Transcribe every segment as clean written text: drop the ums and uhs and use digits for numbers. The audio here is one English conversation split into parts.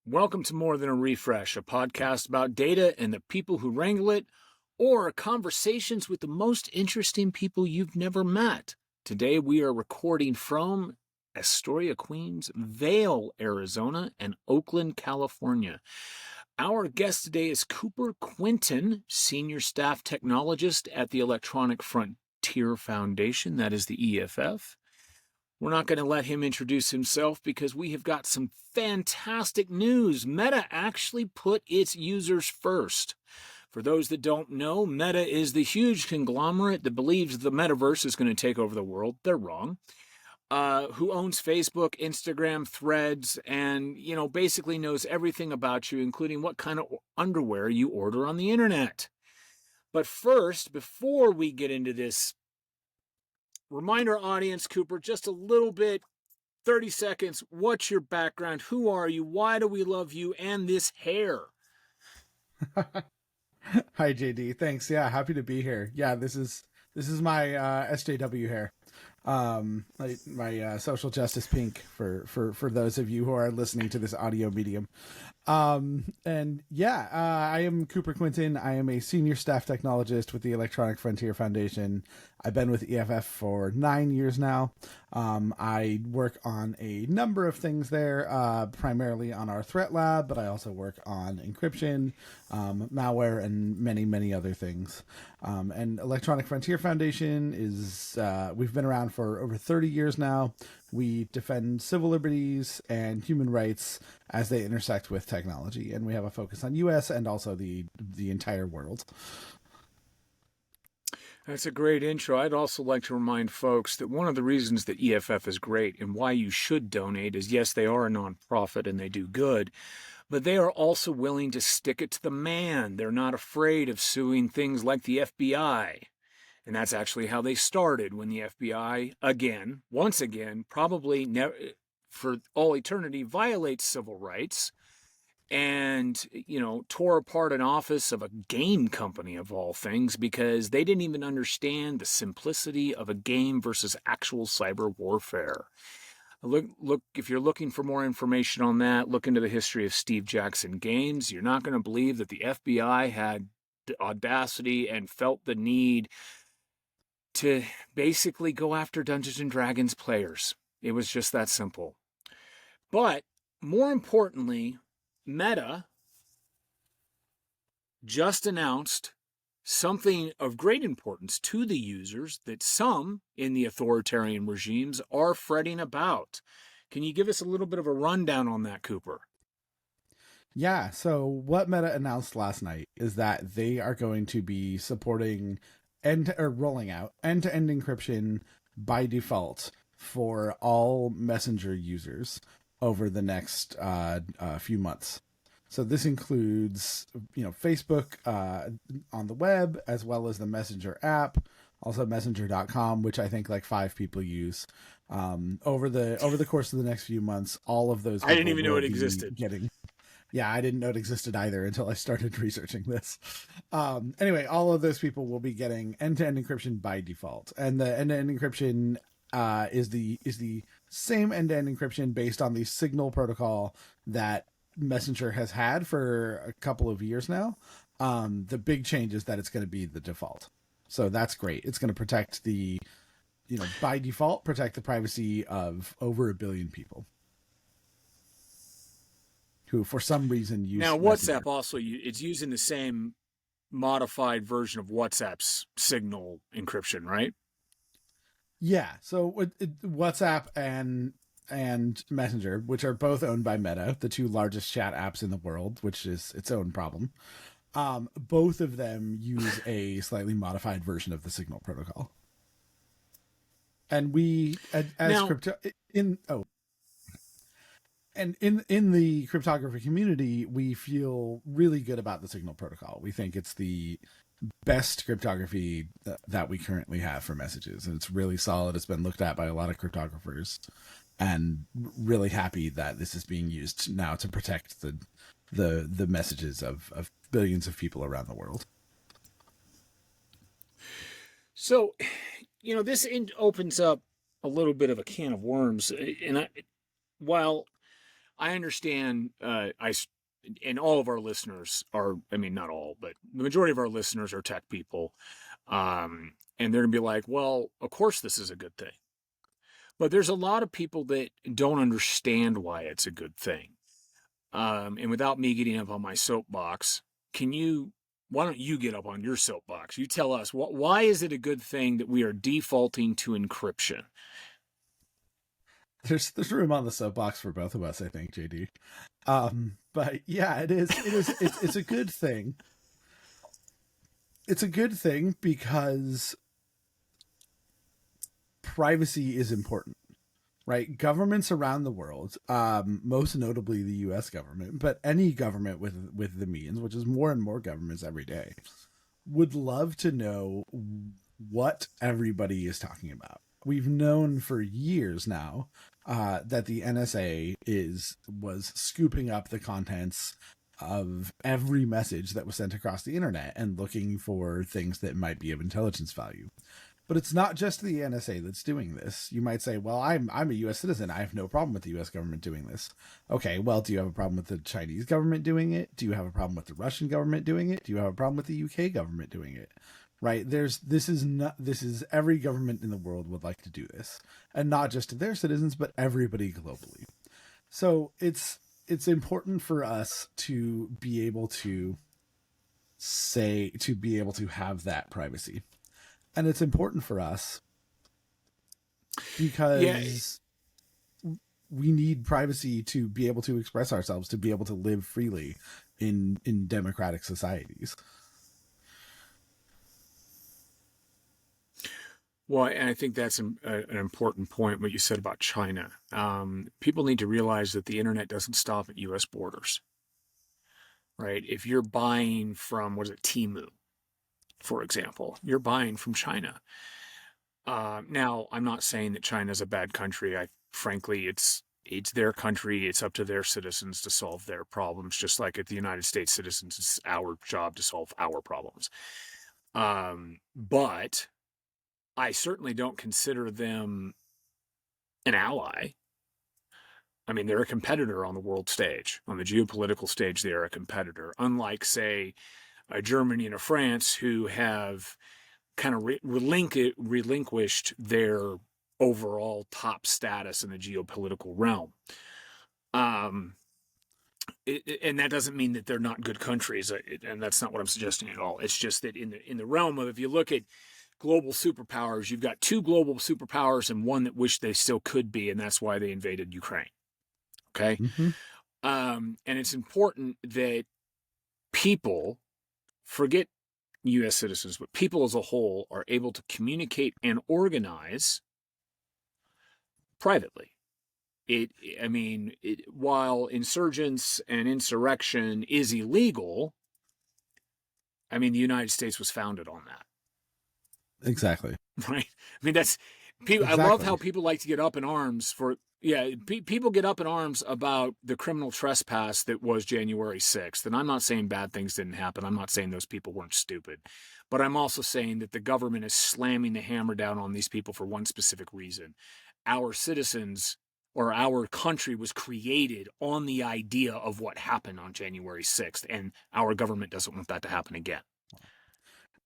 Welcome to More Than a Refresh, a podcast about data and the people who wrangle it, or conversations with the most interesting people you've never met. Today we are recording from Astoria, Queens, Vail, Arizona, and Oakland, California. Our guest today is Cooper Quinton, Senior Staff Technologist at the Electronic Frontier Foundation, that is the EFF. We're not going to let him introduce himself because we have got some fantastic news. Meta actually put its users first. For those that don't know, Meta is the huge conglomerate that believes the metaverse is going to take over the world. They're wrong. Who owns Facebook, Instagram, Threads, and, basically knows everything about you, including what kind of underwear you order on the internet. But first, before we get into this, remind our audience, Cooper, just a little bit, 30 seconds. What's your background? Who are you? Why do we love you? And this hair. Hi, JD. Thanks. Yeah, happy to be here. Yeah, this is my SJW hair. My social justice pink for those of you who are listening to this audio medium. And yeah, I am Cooper Quinton. I am a senior staff technologist with the Electronic Frontier Foundation. I've been with EFF for 9 years now. I work on a number of things there, primarily on our threat lab, but I also work on encryption, malware, and many, many other things. And Electronic Frontier Foundation is, we've been around for over 30 years now. We defend civil liberties and human rights as they intersect with technology, and we have a focus on U.S. and also the entire world. That's a great intro. I'd also like to remind folks that one of the reasons that EFF is great and why you should donate is, yes, they are a nonprofit and they do good, but they are also willing to stick it to the man. They're not afraid of suing things like the FBI. And that's actually how they started, when the FBI, once again, probably never, for all eternity, violates civil rights and, tore apart an office of a game company of all things because they didn't even understand the simplicity of a game versus actual cyber warfare. Look, if you're looking for more information on that, look into the history of Steve Jackson Games. You're not going to believe that the FBI had the audacity and felt the need to basically go after Dungeons and Dragons players. It was just that simple. But more importantly, Meta just announced something of great importance to the users that some in the authoritarian regimes are fretting about. Can you give us a little bit of a rundown on that, Cooper? Yeah, so what Meta announced last night is that they are going to be supporting rolling out end-to-end encryption by default for all Messenger users over the next few months. So this includes, Facebook on the web, as well as the Messenger app, also Messenger.com, which I think like 5 people use. Over the course of the next few months, all of those people I didn't even know it existed. Yeah, I didn't know it existed either until I started researching this. Anyway, all of those people will be getting end-to-end encryption by default, and the end-to-end encryption is the same end-to-end encryption based on the Signal protocol that Messenger has had for a couple of years now. The big change is that it's going to be the default, so that's great. It's going to protect by default, protect the privacy of over 1 billion people who for some reason use now Messenger. WhatsApp also, it's using the same modified version of WhatsApp's Signal encryption, right? Yeah, so WhatsApp and Messenger, which are both owned by Meta, the 2 largest chat apps in the world, which is its own problem, both of them use a slightly modified version of the Signal protocol. And we, as now, crypto in the cryptography community, we feel really good about the Signal protocol. We think it's the best cryptography that we currently have for messages, and it's really solid. It's been looked at by a lot of cryptographers, and really happy that this is being used now to protect the messages of billions of people around the world. So, this opens up a little bit of a can of worms, and while I understand. And all of our listeners are, I mean, not all, but the majority of our listeners are tech people. And they're going to be like, well, of course this is a good thing. But there's a lot of people that don't understand why it's a good thing. And without me getting up on my soapbox, why don't you get up on your soapbox? You tell us, why is it a good thing that we are defaulting to encryption? There's room on the soapbox for both of us, I think, JD. But yeah, it's a good thing. It's a good thing because privacy is important, right? Governments around the world, most notably the U.S. government, but any government with the means, which is more and more governments every day, would love to know what everybody is talking about. We've known for years now that the NSA was scooping up the contents of every message that was sent across the internet and looking for things that might be of intelligence value. But it's not just the NSA that's doing this. You might say, well, I'm a U.S. citizen. I have no problem with the U.S. government doing this. Okay, well, do you have a problem with the Chinese government doing it? Do you have a problem with the Russian government doing it? Do you have a problem with the UK government doing it? Right? This is every government in the world would like to do this. And not just to their citizens, but everybody globally. So it's important for us to be able to have that privacy. And it's important for us because we need privacy to be able to express ourselves, to be able to live freely in democratic societies. Well, and I think that's an important point, what you said about China. People need to realize that the internet doesn't stop at U.S. borders, right? If you're buying from, what is it, Temu, for example, you're buying from China. Now, I'm not saying that China's a bad country. Frankly, it's their country. It's up to their citizens to solve their problems, just like at the United States citizens, it's our job to solve our problems. But I certainly don't consider them an ally. I mean, they're a competitor on the world stage. On the geopolitical stage, they are a competitor. Unlike, say, Germany and France, who have kind of relinquished their overall top status in the geopolitical realm. And that doesn't mean that they're not good countries, and that's not what I'm suggesting at all. It's just that in the realm of, if you look at global superpowers, you've got two global superpowers and one that wish they still could be, and that's why they invaded Ukraine. Okay? Mm-hmm. And it's important that people, forget U.S. citizens, but people as a whole, are able to communicate and organize privately. While insurgents and insurrection is illegal, I mean, the United States was founded on that. Exactly. Right? I mean, that's people. Exactly. I love how people like to get up in arms for. Yeah, people get up in arms about the criminal trespass that was January 6th. And I'm not saying bad things didn't happen. I'm not saying those people weren't stupid. But I'm also saying that the government is slamming the hammer down on these people for one specific reason. Our citizens, or our country, was created on the idea of what happened on January 6th. And our government doesn't want that to happen again.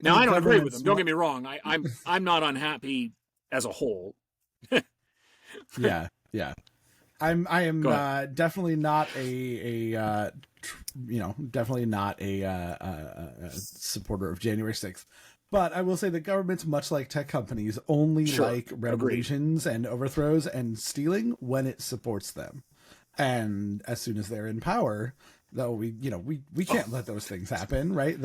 Now, I don't agree with them. Don't get me wrong. I'm not unhappy as a whole. Yeah. I am definitely not a supporter of January 6th. But I will say that governments, much like tech companies, only like revolutions and overthrows and stealing when it supports them. And as soon as they're in power, though, we can't let those things happen, right?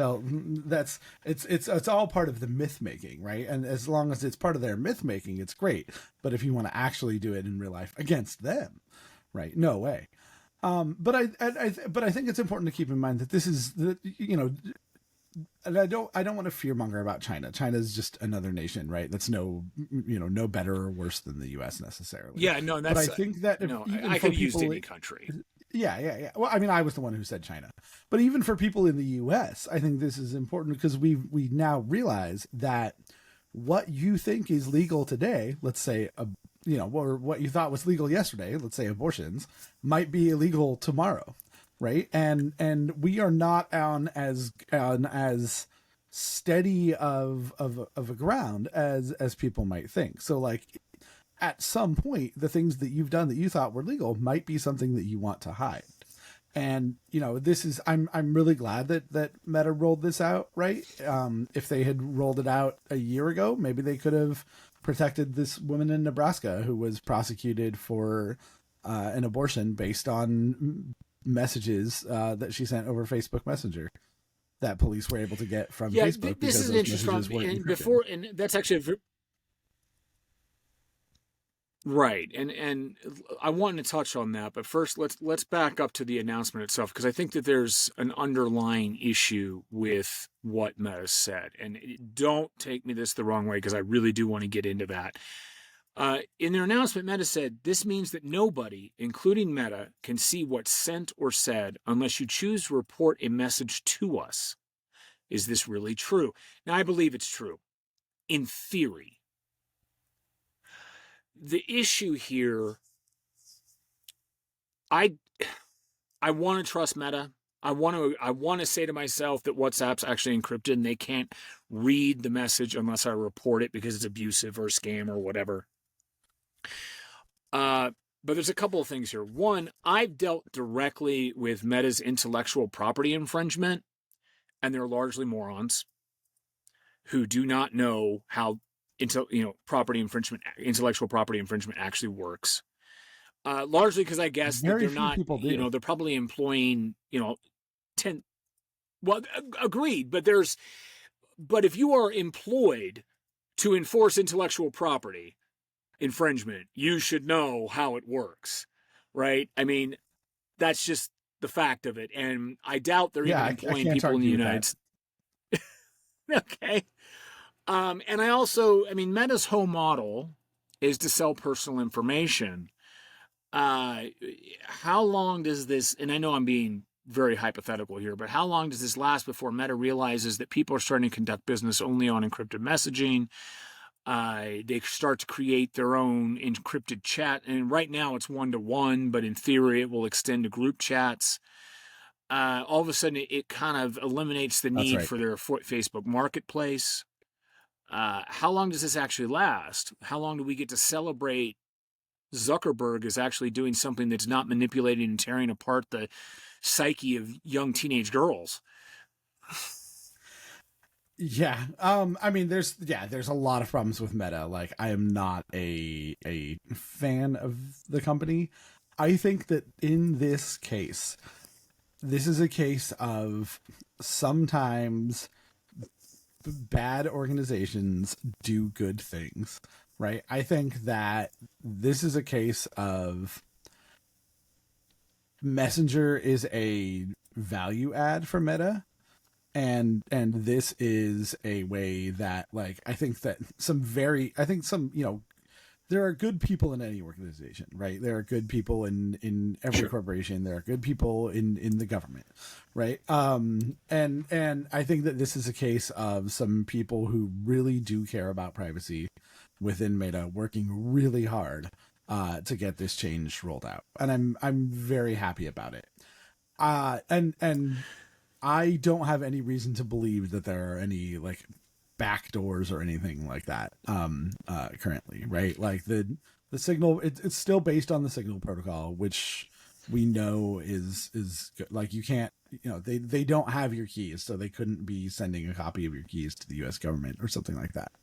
It's all part of the myth making, right? And as long as it's part of their myth making, it's great. But if you want to actually do it in real life against them, right? No way. But I think it's important to keep in mind that this is and I don't want to fearmonger about China. China is just another nation, right? That's no better or worse than the U.S. necessarily. Yeah, no, that's. But I think that I could use any country. Yeah. Well, I mean, I was the one who said China, but even for people in the U.S., I think this is important because we now realize that what you think is legal today, let's say or what you thought was legal yesterday, let's say abortions, might be illegal tomorrow, right? And we are not on as steady of a ground as people might think. So like at some point, the things that you've done that you thought were legal might be something that you want to hide. And this is I'm really glad that Meta rolled this out, right? If they had rolled it out a year ago, maybe they could have protected this woman in Nebraska who was prosecuted for an abortion based on messages that she sent over Facebook Messenger that police were able to get from Facebook. This is interesting. And that's actually right, and I wanted to touch on that, but first let's back up to the announcement itself, because I think that there's an underlying issue with what Meta said, and don't take me this the wrong way, because I really do want to get into that. In their announcement, Meta said, "This means that nobody, including Meta, can see what's sent or said unless you choose to report a message to us. Is this really true?" Now, I believe it's true, in theory. The issue here, I want to trust Meta. I want to say to myself that WhatsApp's actually encrypted and they can't read the message unless I report it because it's abusive or a scam or whatever. But there's a couple of things here. One, I've dealt directly with Meta's intellectual property infringement, and they're largely morons who do not know how intellectual property infringement actually works. Largely because I guess that they're not, they're probably employing, 10. Well, agreed. But if you are employed to enforce intellectual property infringement, you should know how it works, right? I mean, that's just the fact of it. And I doubt they're even employing people in the United States. Okay. And Meta's whole model is to sell personal information. How long does this, and I know I'm being very hypothetical here, but how long does this last before Meta realizes that people are starting to conduct business only on encrypted messaging? They start to create their own encrypted chat, and right now it's 1-to-1, but in theory it will extend to group chats. All of a sudden it kind of eliminates the need for their Facebook marketplace. How long does this actually last? How long do we get to celebrate Zuckerberg is actually doing something that's not manipulating and tearing apart the psyche of young teenage girls? Yeah. There's a lot of problems with Meta. Like, I am not a fan of the company. I think that in this case, this is a case of sometimes bad organizations do good things, right? I think that this is a case of Messenger is a value add for Meta, and this is a way that, like, I think there are good people in any organization, right? There are good people in every corporation. There are good people in the government, right? And I think that this is a case of some people who really do care about privacy within Meta working really hard to get this change rolled out, and I'm very happy about it. And I don't have any reason to believe that there are any like backdoors or anything like that currently, right? Like the Signal, it's still based on the Signal protocol, which we know is good. Like, you can't, they don't have your keys, so they couldn't be sending a copy of your keys to the US government or something like that.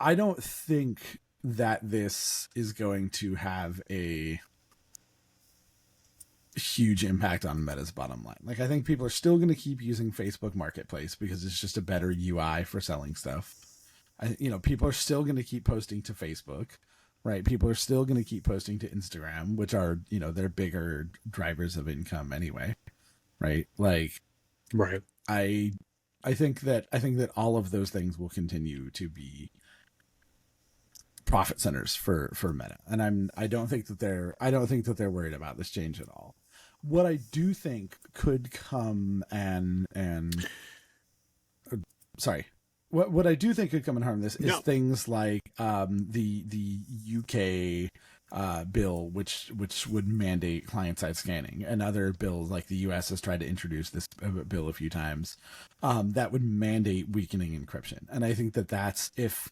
I don't think that this is going to have a huge impact on Meta's bottom line. Like, I think people are still going to keep using Facebook Marketplace because it's just a better UI for selling stuff. People are still going to keep posting to Facebook, right? People are still going to keep posting to Instagram, which are, they're bigger drivers of income anyway, right? Like, right. I think that all of those things will continue to be profit centers for Meta, and I don't think that they're worried about this change at all. What I do think could come sorry. what I do think could come in harm this is No. things like the UK bill, which would mandate client side scanning, and other bills like the US has tried to introduce this bill a few times that would mandate weakening encryption. And I think that's if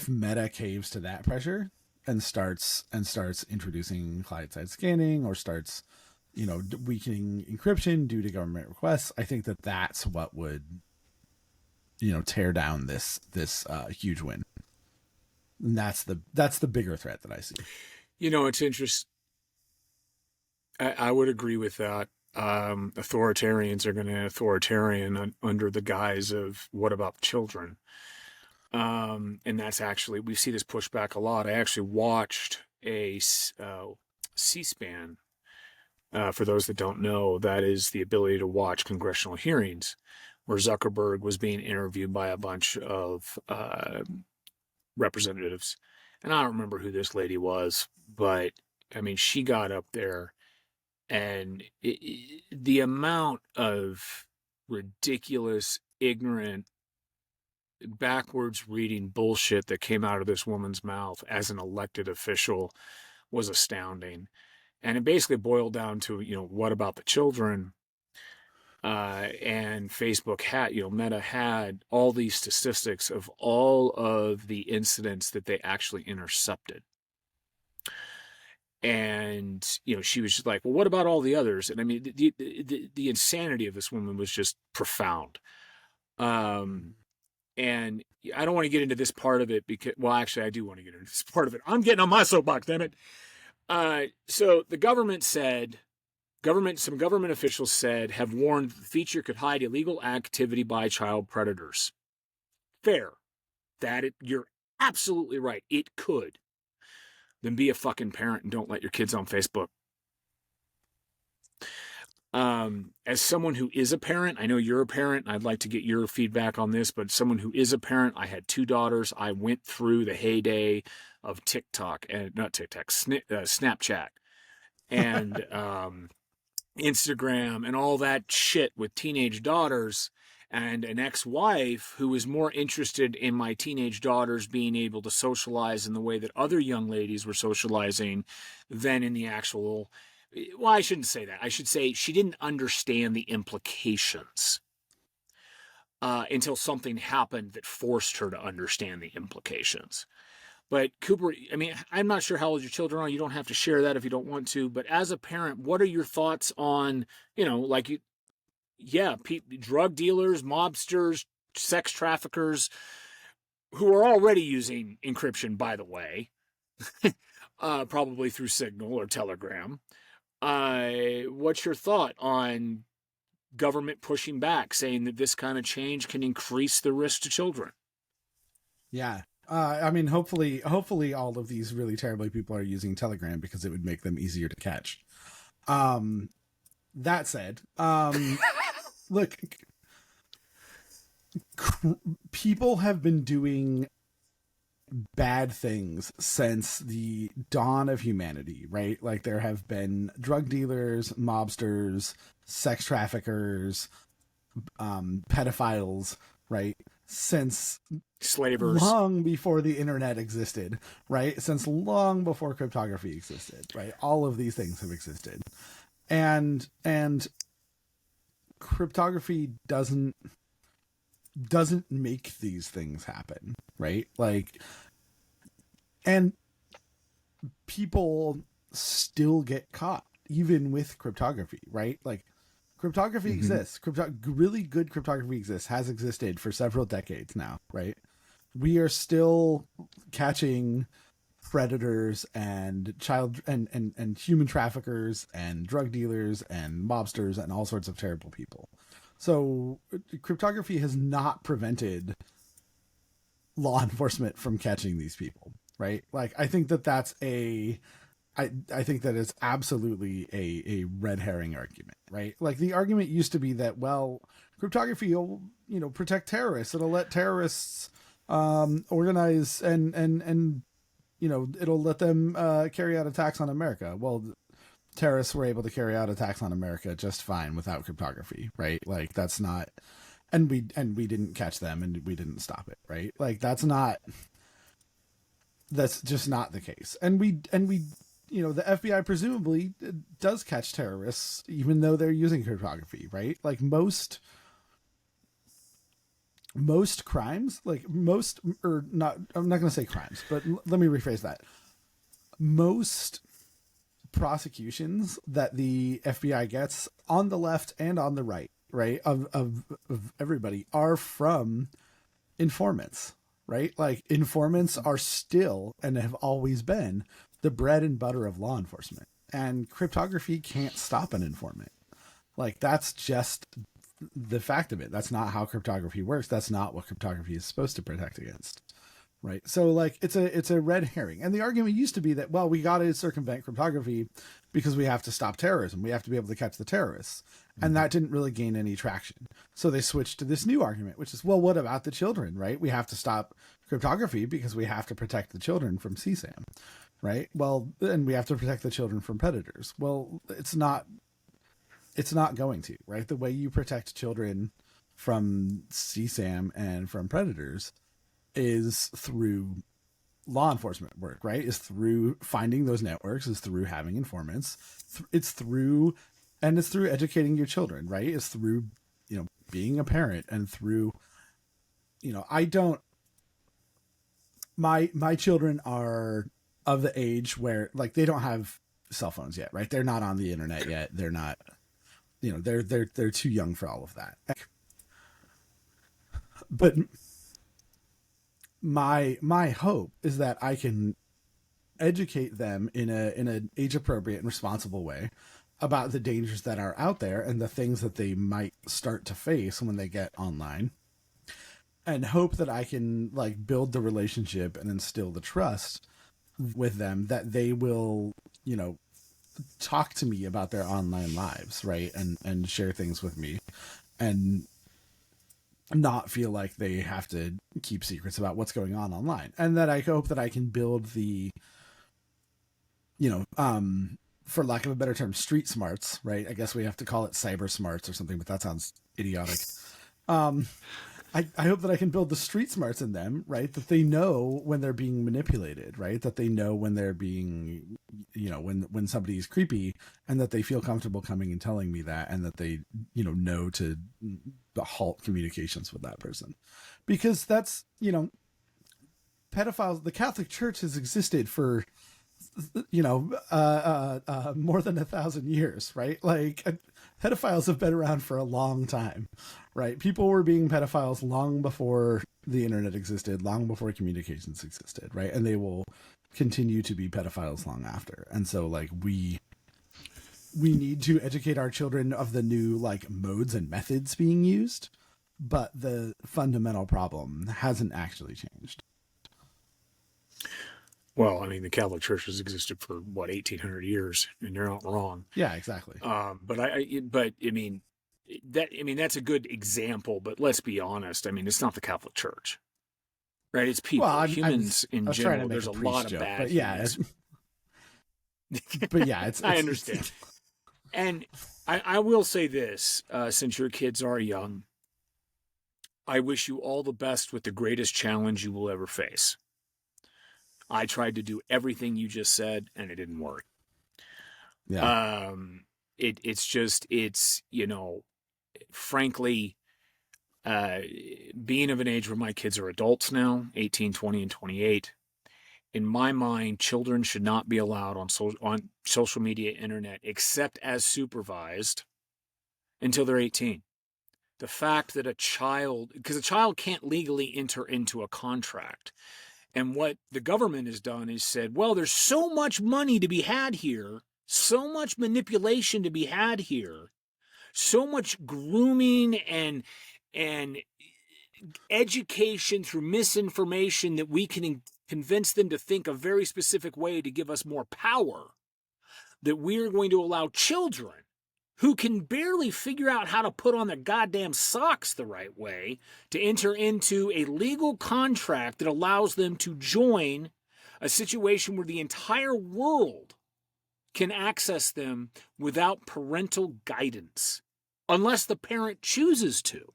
Meta caves to that pressure and starts introducing client side scanning, or starts weakening encryption due to government requests, I think that's what would tear down this huge win. And that's the bigger threat that I see. It's interesting. I would agree with that. Authoritarians are going to authoritarian under the guise of what about children? And that's actually, we see this pushback a lot. I actually watched a C-SPAN. For those that don't know, that is the ability to watch congressional hearings, where Zuckerberg was being interviewed by a bunch of representatives. And I don't remember who this lady was, but I mean, she got up there, and the amount of ridiculous, ignorant, backwards reading bullshit that came out of this woman's mouth as an elected official was astounding. And it basically boiled down to, what about the children? And Facebook had, Meta had all these statistics of all of the incidents that they actually intercepted. And, she was just like, well, what about all the others? And I mean, the insanity of this woman was just profound. And I don't want to get into this part of it because, well, actually, I do want to get into this part of it. I'm getting on my soapbox, damn it. So the government said, some government officials said, have warned the feature could hide illegal activity by child predators. Fair. You're absolutely right. It could. Then be a fucking parent and don't let your kids on Facebook. As someone who is a parent, I know you're a parent, and I'd like to get your feedback on this, but someone who is a parent, I had 2 daughters. I went through the heyday of TikTok, and not TikTok, Snapchat, and Instagram, and all that shit with teenage daughters, and an ex-wife who was more interested in my teenage daughters being able to socialize in the way that other young ladies were socializing than in the actual... Well, I shouldn't say that. I should say she didn't understand the implications until something happened that forced her to understand the implications. But Cooper, I mean, I'm not sure how old your children are. You don't have to share that if you don't want to. But as a parent, what are your thoughts on, drug dealers, mobsters, sex traffickers, who are already using encryption, by the way, probably through Signal or Telegram. What's your thought on government pushing back, saying that this kind of change can increase the risk to children? Yeah. I mean, hopefully all of these really terribly people are using Telegram because it would make them easier to catch. That said, look, people have been doing bad things since the dawn of humanity, right? Like, there have been drug dealers, mobsters, sex traffickers, pedophiles, right? Since slavers, long before the internet existed, right? Since long before cryptography existed, right? All of these things have existed. And cryptography doesn't make these things happen, right? Like, and people still get caught even with cryptography, right? Like, cryptography exists. Really good cryptography exists, has existed for several decades now, right? We are still catching predators and child and human traffickers and drug dealers and mobsters and all sorts of terrible people. So cryptography has not prevented law enforcement from catching these people, right? Like, I think that's I think that is absolutely a red herring argument, right? Like, the argument used to be that, well, cryptography will, protect terrorists. It'll let terrorists organize and it'll let them carry out attacks on America. Well, terrorists were able to carry out attacks on America just fine without cryptography, right? Like, that's not and we didn't catch them, and we didn't stop it, right? Like that's just not the case. And we the FBI presumably does catch terrorists even though they're using cryptography, right? Like most crimes, like most, or not, I'm not going to say crimes, but let me rephrase that. Most prosecutions that the FBI gets on the left and on the right, of everybody, are from informants, right? Like informants are still and have always been the bread and butter of law enforcement, and cryptography can't stop an informant. Like that's just the fact of it. That's not how cryptography works. That's not what cryptography is supposed to protect against. Right. So like it's a red herring. And the argument used to be that, well, we got to circumvent cryptography because we have to stop terrorism. We have to be able to catch the terrorists. And that didn't really gain any traction. So they switched to this new argument, which is, well, what about the children, right? We have to stop cryptography because we have to protect the children from CSAM, right? Well, and we have to protect the children from predators. Well, it's not going to, right? The way you protect children from CSAM and from predators is through law enforcement work, right? Is through finding those networks, is through having informants. It's through educating your children, right? It's through, being a parent, and through, my children are of the age where like they don't have cell phones yet, right? They're not on the internet yet. They're not, they're too young for all of that. But my hope is that I can educate them in an age appropriate and responsible way about the dangers that are out there and the things that they might start to face when they get online, and hope that I can like build the relationship and instill the trust with them that they will, talk to me about their online lives, right? And share things with me, and not feel like they have to keep secrets about what's going on online. And that I hope that I can build the, for lack of a better term, street smarts, right? I guess we have to call it cyber smarts or something, but that sounds idiotic. I hope that I can build the street smarts in them, right? That they know when they're being manipulated, right? That they know when they're being, when somebody is creepy, and that they feel comfortable coming and telling me that, and that they, know to halt communications with that person. Because that's, pedophiles, the Catholic Church has existed for, more than 1,000 years, right? Like pedophiles have been around for a long time, right? People were being pedophiles long before the internet existed, long before communications existed, right? And they will continue to be pedophiles long after. And so like we need to educate our children of the new like modes and methods being used, but the fundamental problem hasn't actually changed. Well, I mean, the Catholic Church has existed for what, 1,800 years, and you're not wrong. Yeah, exactly. But I mean, that's a good example. But let's be honest. I mean, it's not the Catholic Church, right? It's people, Well, humans in general. There's a lot of joke, bad. But yeah, it's I understand. And I will say this: since your kids are young, I wish you all the best with the greatest challenge you will ever face. I tried to do everything you just said, and it didn't work. Yeah. It's frankly, being of an age where my kids are adults now, 18, 20, and 28. In my mind, children should not be allowed on social media, internet, except as supervised until they're 18. The fact that because a child can't legally enter into a contract. And what the government has done is said, well, there's so much money to be had here, so much manipulation to be had here, so much grooming and education through misinformation that we can convince them to think a very specific way to give us more power, that we're going to allow children who can barely figure out how to put on their goddamn socks the right way to enter into a legal contract that allows them to join a situation where the entire world can access them without parental guidance, unless the parent chooses to.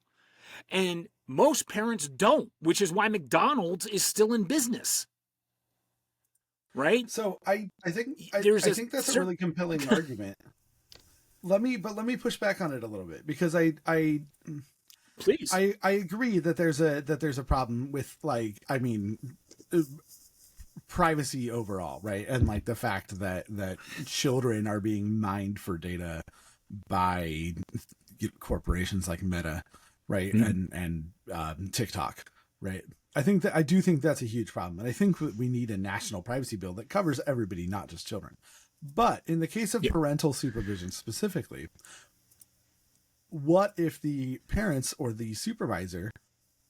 And most parents don't, which is why McDonald's is still in business. Right? So I think There's I a think that's a certain really compelling argument. Let me push back on it a little bit, because please. I agree that there's a problem with, like, I mean, privacy overall, right? And like the fact that children are being mined for data by corporations like Meta, right? Mm. And TikTok, right? I do think that's a huge problem, and I think that we need a national privacy bill that covers everybody, not just children. But in the case of Yeah. parental supervision specifically, what if the parents or the supervisor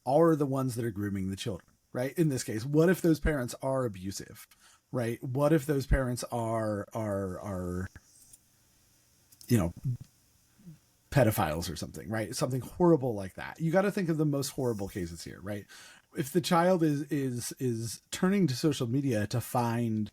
are the ones that are grooming the children, right? In this case, what if those parents are abusive, right? What if those parents are you know, pedophiles or something, right? Something horrible like that. You got to think of the most horrible cases here, right? If the child is turning to social media to find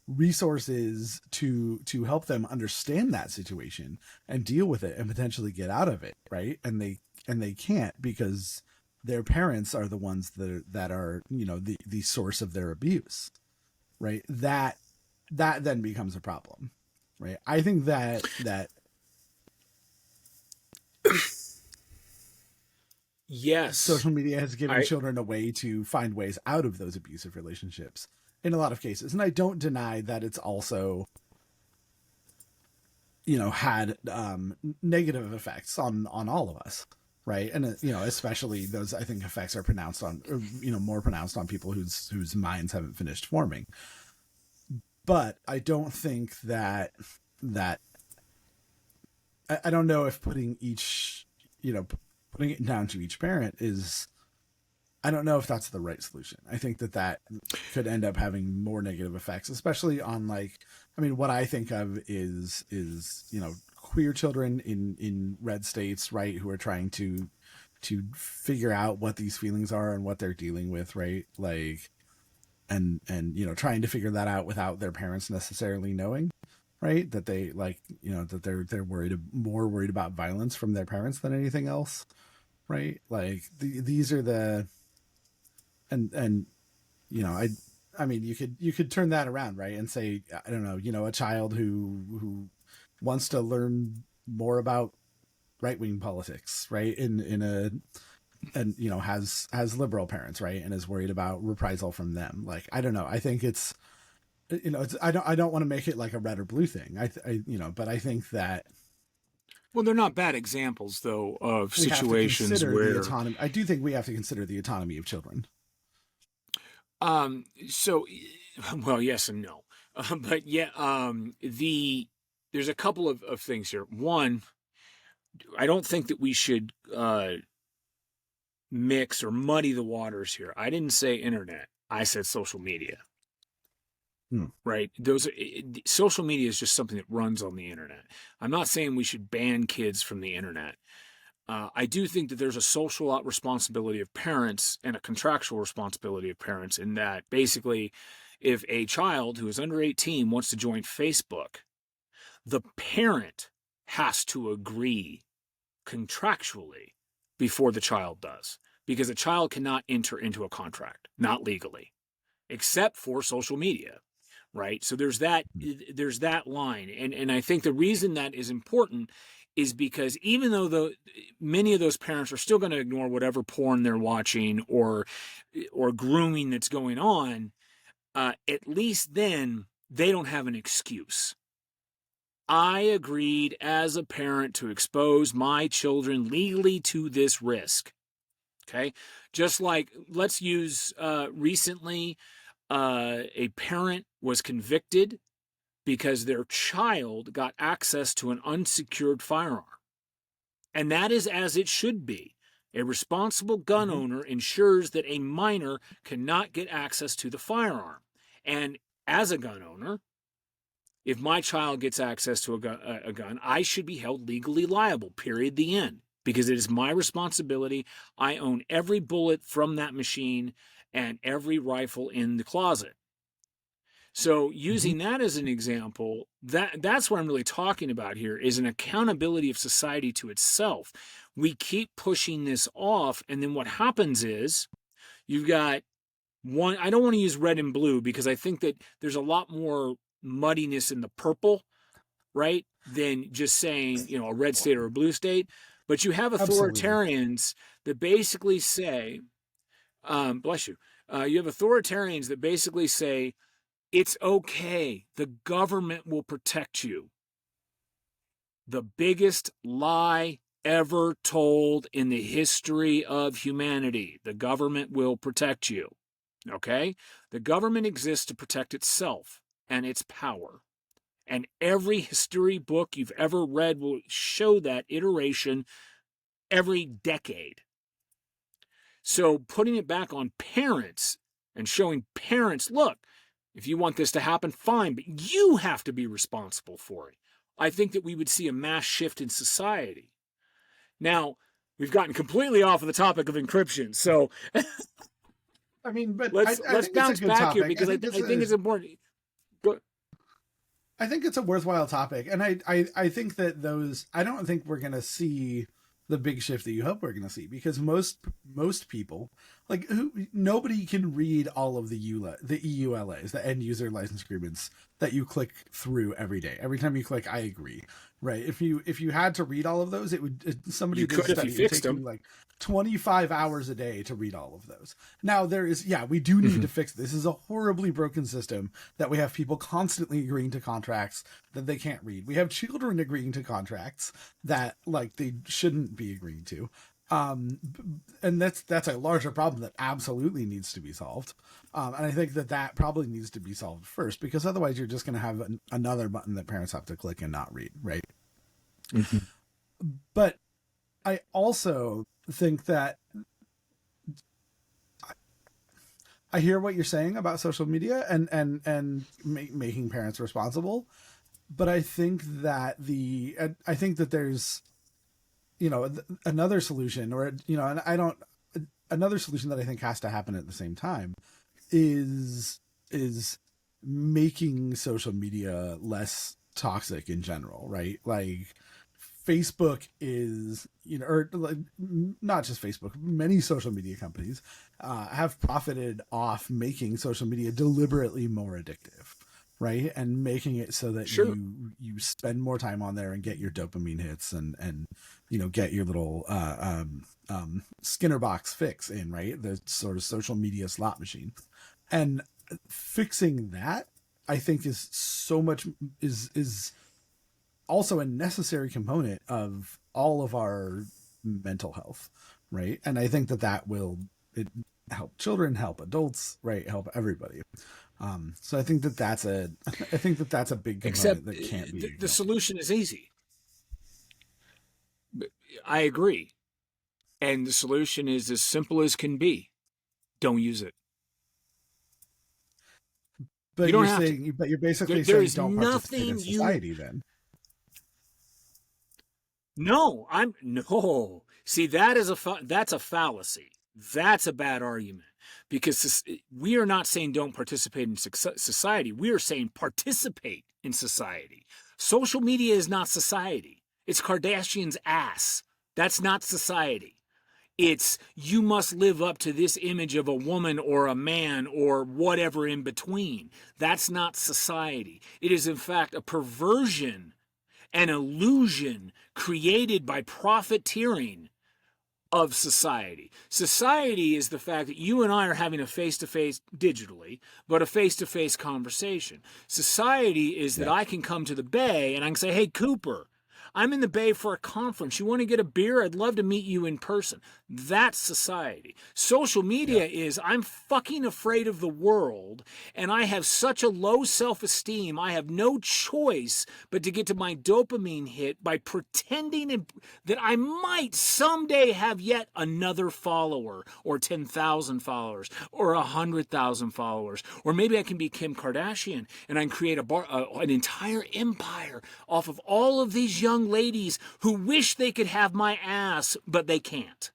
resources to help them understand that situation and deal with it and potentially get out of it, right? And they can't, because their parents are the ones that are, you know, the source of their abuse, right? That then becomes a problem, right? I think that Yes. social media has given I children a way to find ways out of those abusive relationships in a lot of cases. And I don't deny that it's also, you know, had negative effects on all of us, right? And you know, especially those, I think, effects are pronounced on, or, you know, more pronounced on people whose minds haven't finished forming. But I don't think that I don't know if putting each, you know, putting it down to each parent is, I don't know if that's the right solution. I think that could end up having more negative effects, especially on, like, I mean, what I think of is, you know, queer children in red states, right, who are trying to figure out what these feelings are and what they're dealing with, right? Like, and you know, trying to figure that out without their parents necessarily knowing, right? That they, like, you know, that they're more worried about violence from their parents than anything else, right? Like, these are the, and you know, I mean, you could turn that around, right, and say, I don't know, you know, a child who wants to learn more about right wing politics, right, in a, and you know, has liberal parents, right, and is worried about reprisal from them. Like, I don't know, I think it's, you know, it's, I don't want to make it like a red or blue thing. I you know, but I think that Well, they're not bad examples though of we have to situations consider the where autonomy. I do think we have to consider the autonomy of children. so well, yes and no. But yeah, there's a couple of things here. One, I don't think that we should mix or muddy the waters here. I didn't say internet. I said social media. Hmm. Right? Social media is just something that runs on the internet. I'm not saying we should ban kids from the internet. I do think that there's a social responsibility of parents and a contractual responsibility of parents, in that basically, if a child who is under 18 wants to join Facebook, the parent has to agree contractually before the child does, because a child cannot enter into a contract, not legally, except for social media, right? So there's that line, and I think the reason that is important is because even though many of those parents are still going to ignore whatever porn they're watching or grooming that's going on, at least then they don't have an excuse. I agreed as a parent to expose my children legally to this risk. Okay, just like, let's use recently, a parent was convicted because their child got access to an unsecured firearm. And that is as it should be. A responsible gun Mm-hmm. owner ensures that a minor cannot get access to the firearm. And as a gun owner, if my child gets access to a gun, I should be held legally liable, period, the end. Because it is my responsibility. I own every bullet from that machine and every rifle in the closet. So Mhm. using that as an example, that's what I'm really talking about here is an accountability of society to itself. We keep pushing this off, and then what happens is you've got one. I don't want to use red and blue because I think that there's a lot more muddiness in the purple, right, than just saying, a red state or a blue state. But you have Absolutely. authoritarians that basically say, bless you, you have authoritarians that basically say, it's okay, the government will protect you. The biggest lie ever told in the history of humanity. The government will protect you. Okay? The government exists to protect itself and its power. And every history book you've ever read will show that iteration every decade. So putting it back on parents and showing parents, look, if you want this to happen, fine, but you have to be responsible for it. I think that we would see a mass shift in society. Now, we've gotten completely off of the topic of encryption, so I mean, but I let's think it's a bounce good back here topic. because I think it's important. Go, I think it's a worthwhile topic, and I think that those I don't think we're gonna see the big shift that you hope we're gonna see because most people like nobody can read all of the EULAs, the end user license agreements that you click through every day. Every time you click, I agree, right? If you had to read all of those, somebody you did a could if you study. It would fixed take you them. like 25 hours a day to read all of those. Now we do need Mm-hmm. to fix this. This is a horribly broken system that we have people constantly agreeing to contracts that they can't read. We have children agreeing to contracts that like they shouldn't be agreeing to. Um, and that's a larger problem that absolutely needs to be solved. And I think that probably needs to be solved first because otherwise you're just going to have another button that parents have to click and not read, right? Mm-hmm. But I also think that I hear what you're saying about social media and making parents responsible, but I think that there's another solution and I don't another solution that I think has to happen at the same time is making social media less toxic in general, right? Like Facebook is, or like, not just Facebook, many social media companies have profited off making social media deliberately more addictive, right? And making it so that Sure. you spend more time on there and get your dopamine hits and get your little Skinner box fix in, right? The sort of social media slot machine. And fixing that, I think, is so much is also a necessary component of all of our mental health, right? And I think that will it help children, help adults, right? Help everybody. So I think I think that's a big Except component that can't be the ignored. solution is easy. I agree. And the solution is as simple as can be. Don't use it. You But don't have to. you're basically There saying is don't participate in nothing you. society then. No, I'm no. See, that is that's a fallacy. That's a bad argument because we are not saying don't participate in society. We are saying participate in society. Social media is not society. It's Kardashian's ass. That's not society. It's you must live up to this image of a woman or a man or whatever in between. That's not society. It is, in fact, a perversion, an illusion created by profiteering of society. Society is the fact that you and I are having a face to face digitally, but a face to face conversation. Society is that Yeah. I can come to the Bay and I can say, hey, Cooper, I'm in the Bay for a conference. You want to get a beer? I'd love to meet you in person. That's society. Social Yeah. media is I'm fucking afraid of the world and I have such a low self esteem. I have no choice but to get to my dopamine hit by pretending that I might someday have yet another follower or 10,000 followers or 100,000 followers. Or maybe I can be Kim Kardashian and I can create an entire empire off of all of these young ladies who wish they could have my ass, but they can't.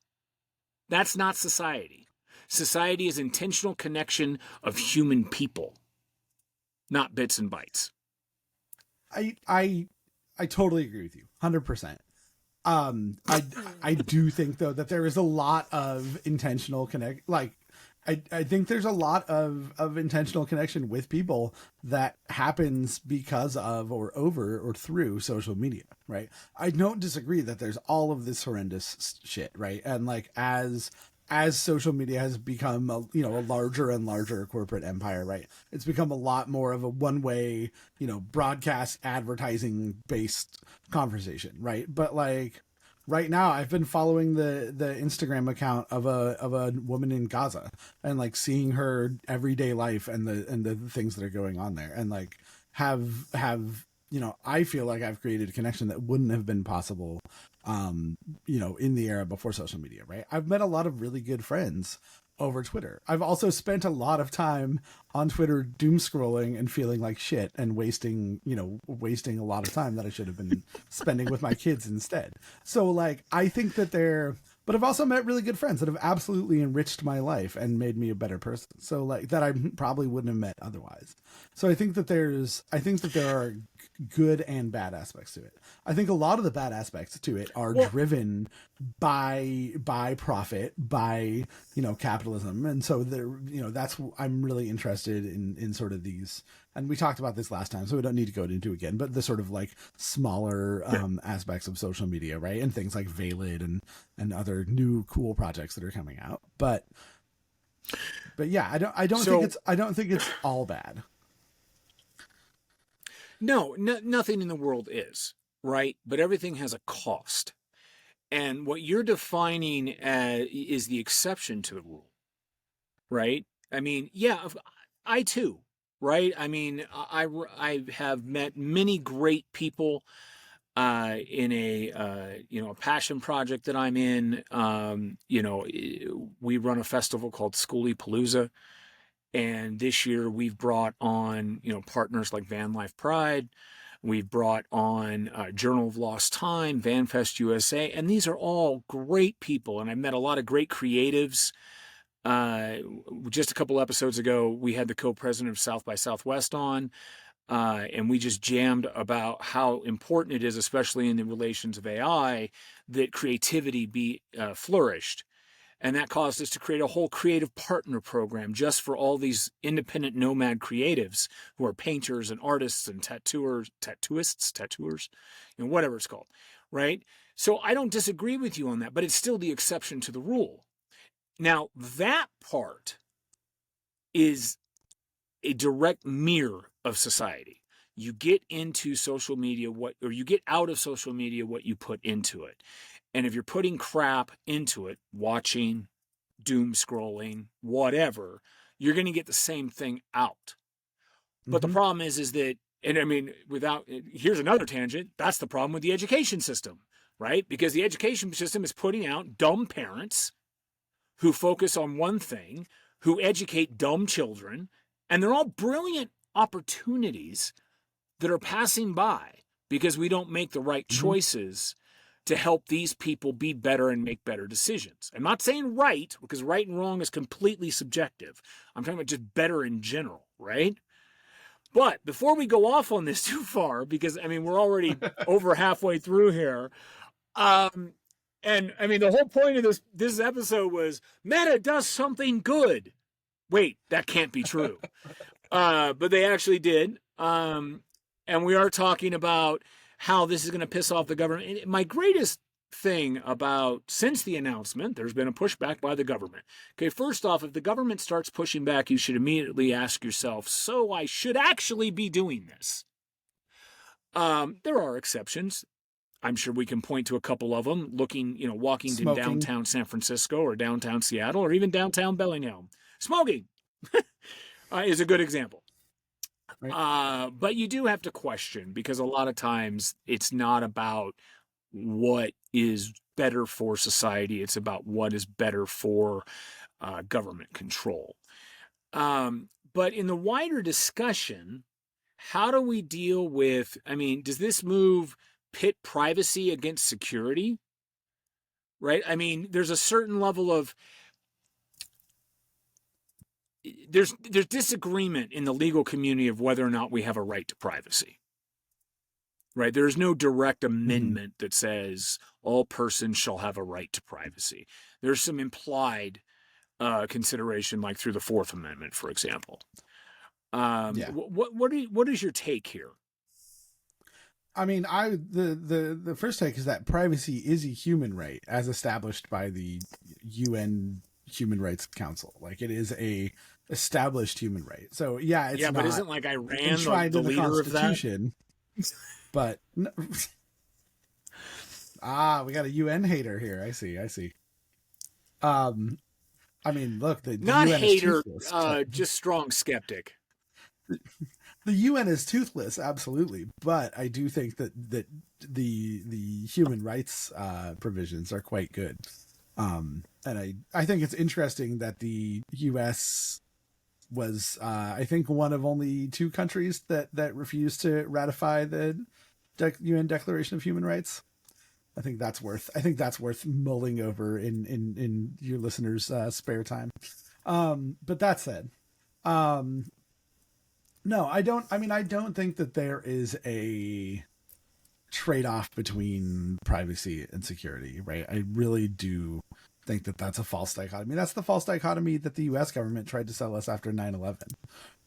That's not society. Society is intentional connection of human people. not bits and bytes. I totally agree with you, 100%. I do think though that there is a lot of intentional connect. Like, I think there's a lot of intentional connection with people that happens because of or over or through social media, right? I don't disagree that there's all of this horrendous shit, right? And like as social media has become a, a larger and larger corporate empire, right? It's become a lot more of a one-way, broadcast advertising based conversation, right? But like right now I've been following the Instagram account of a woman in Gaza and like seeing her everyday life and the things that are going on there, and like have I feel like I've created a connection that wouldn't have been possible in the era before social media, right? I've met a lot of really good friends over Twitter. I've also spent a lot of time on Twitter doom scrolling and feeling like shit and wasting a lot of time that I should have been spending with my kids instead. So like, I think that but I've also met really good friends that have absolutely enriched my life and made me a better person. So like that I probably wouldn't have met otherwise. So I think that there are good and bad aspects to it. I think a lot of the bad aspects to it are driven by profit, by capitalism, and so there that's I'm really interested in sort of these, and we talked about this last time, so we don't need to go into it again, but the sort of like smaller aspects of social media, right, and things like Valid and other new cool projects that are coming out, but yeah, I don't think it's all bad. No, nothing in the world is, right? But everything has a cost. And what you're defining is the exception to the rule, right? I mean, yeah, I too, right? I mean, I have met many great people in a passion project that I'm in. We run a festival called Schoolie Palooza. And this year we've brought on, partners like Van Life Pride. We've brought on Journal of Lost Time, VanFest USA, and these are all great people. And I met a lot of great creatives. Just a couple episodes ago, we had the co-president of South by Southwest on, and we just jammed about how important it is, especially in the relations of AI, that creativity be flourished. And that caused us to create a whole creative partner program just for all these independent nomad creatives who are painters and artists and tattooers, whatever it's called, right? So I don't disagree with you on that, but it's still the exception to the rule. Now, that part is a direct mirror of society. You get into social media you get out of social media what you put into it. And if you're putting crap into it, watching, doom scrolling, whatever, you're going to get the same thing out. But the problem is that, and I mean, here's another tangent. That's the problem with the education system, right? Because the education system is putting out dumb parents who focus on one thing, who educate dumb children, and they're all brilliant opportunities that are passing by because we don't make the right choices to help these people be better and make better decisions. I'm not saying right, because right and wrong is completely subjective. I'm talking about just better in general, right? But before we go off on this too far, because I mean, we're already over halfway through here. And I mean, the whole point of this episode was Meta does something good. Wait, that can't be true. But they actually did. And we are talking about how this is going to piss off the government. And my greatest thing about, since the announcement, there's been a pushback by the government. Okay, first off, if the government starts pushing back, you should immediately ask yourself, so I should actually be doing this? There are exceptions. I'm sure we can point to a couple of them, walking to downtown San Francisco or downtown Seattle or even downtown Bellingham. Smoking is a good example. Right. But you do have to question, because a lot of times it's not about what is better for society. It's about what is better for government control. But in the wider discussion, how do we deal with, I mean, does this move pit privacy against security? Right? I mean, there's a certain level of, there's disagreement in the legal community of whether or not we have a right to privacy. Right? There's no direct amendment that says all persons shall have a right to privacy. There's some implied consideration, like through the Fourth Amendment, for example. Yeah. What is your take here? I mean, the first take is that privacy is a human right as established by the UN Human Rights Council. Like, it is a established human right. So yeah, it's but isn't like Iran enshrined the in the leader of that? Constitution. But we got a UN hater here. I see. I mean, look, the not UN hater, is just strong skeptic. The UN is toothless, absolutely, but I do think that the human rights provisions are quite good, and I think it's interesting that the U.S. was I think one of only 2 countries that refused to ratify the UN Declaration of Human Rights. I think that's worth mulling over in your listeners' spare time. But that said, no, I don't think that there is a trade-off between privacy and security, right? I really do think that that's a false dichotomy. That's the false dichotomy that the U.S. government tried to sell us after 9/11,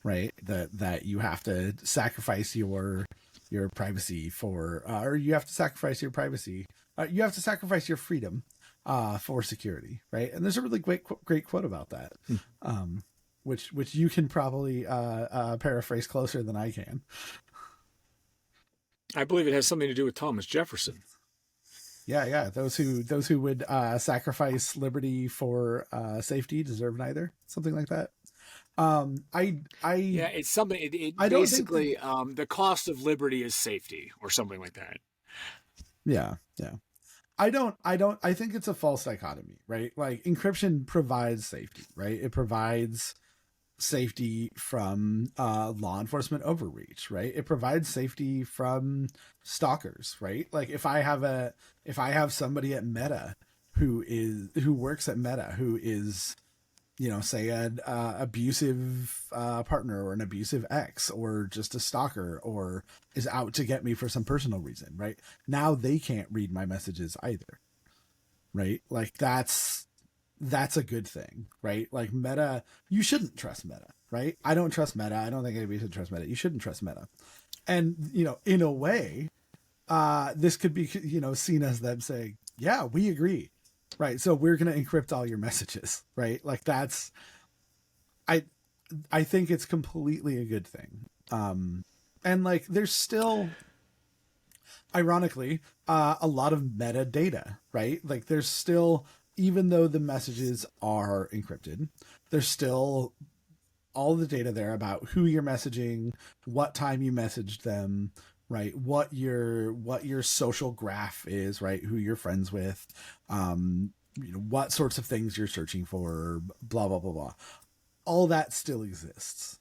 right? That you have to sacrifice your privacy for, or you have to sacrifice your privacy. You have to sacrifice your freedom for security, right? And there's a really great quote about that. Which you can probably paraphrase closer than I can. I believe it has something to do with Thomas Jefferson. Yeah. Those who would sacrifice liberty for safety deserve neither. Something like that. It's something. It basically the cost of liberty is safety, or something like that. Yeah. I think it's a false dichotomy, right? Like, encryption provides safety, right? It provides safety from law enforcement overreach, right? It provides safety from stalkers, right? Like, if I have somebody at Meta who works at Meta who is, say an abusive partner or an abusive ex or just a stalker or is out to get me for some personal reason, right? Now they can't read my messages either, right? Like, that's a good thing, right? Like, Meta, you shouldn't trust Meta, right? I don't trust Meta. I don't think anybody should trust Meta. You shouldn't trust Meta. And, in a way, this could be, seen as them saying, yeah, we agree, right? So we're going to encrypt all your messages, right? Like, I think it's completely a good thing. And like, there's still, ironically, a lot of metadata, right? Like, there's still, even though the messages are encrypted, there's still all the data there about who you're messaging, what time you messaged them, right? What your social graph is, right? Who you're friends with, what sorts of things you're searching for, blah, blah, blah, blah. All that still exists.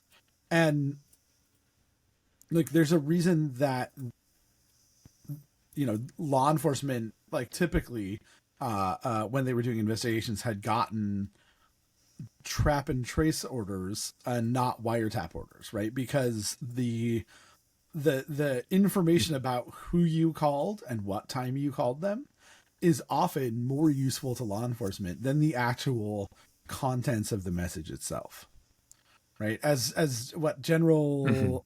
And like, there's a reason that, law enforcement, like, typically, when they were doing investigations, had gotten trap and trace orders and not wiretap orders, right? Because the information about who you called and what time you called them is often more useful to law enforcement than the actual contents of the message itself, right? As what General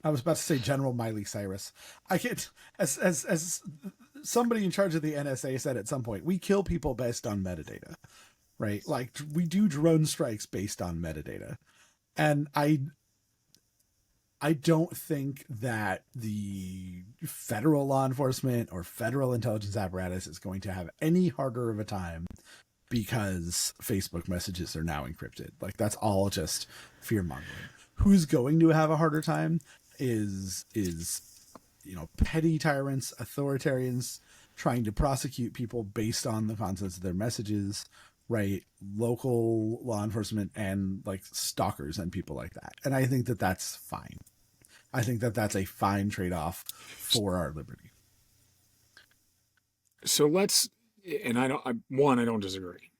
I was about to say General Miley Cyrus. I get as somebody in charge of the NSA said at some point, we kill people based on metadata, right? Like, we do drone strikes based on metadata. And I don't think that the federal law enforcement or federal intelligence apparatus is going to have any harder of a time because Facebook messages are now encrypted. Like, that's all just fear mongering. Who's going to have a harder time is petty tyrants, authoritarians trying to prosecute people based on the contents of their messages, right? Local law enforcement and like stalkers and people like that. And I think that that's fine. I think that that's a fine trade-off for our liberty. So let's, and I don't disagree.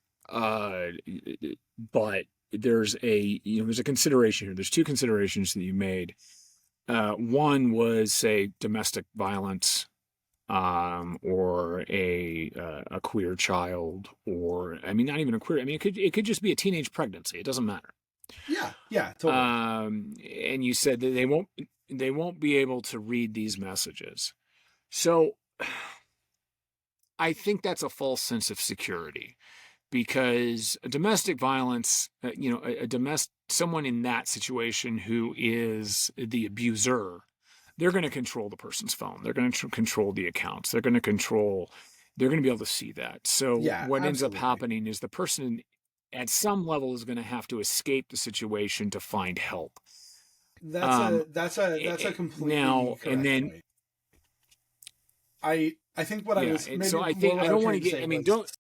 But there's a consideration here. There's two considerations that you made. One was, say, domestic violence, or a queer child, or I mean, not even a queer. I mean, it could just be a teenage pregnancy. It doesn't matter. Yeah, totally. And you said that they won't be able to read these messages. So I think that's a false sense of security, because domestic violence, someone in that situation who is the abuser, they're going to control the person's phone. They're going to control the accounts. They're going to be able to see that. So Yeah, what ends up absolutely. happening is the person at some level is going to have to escape the situation to find help. That's Um, a completely Now and correct then, point. I think what I yeah. was And so maybe I more think what I I was don't want trying to to get. say I mean, was don't.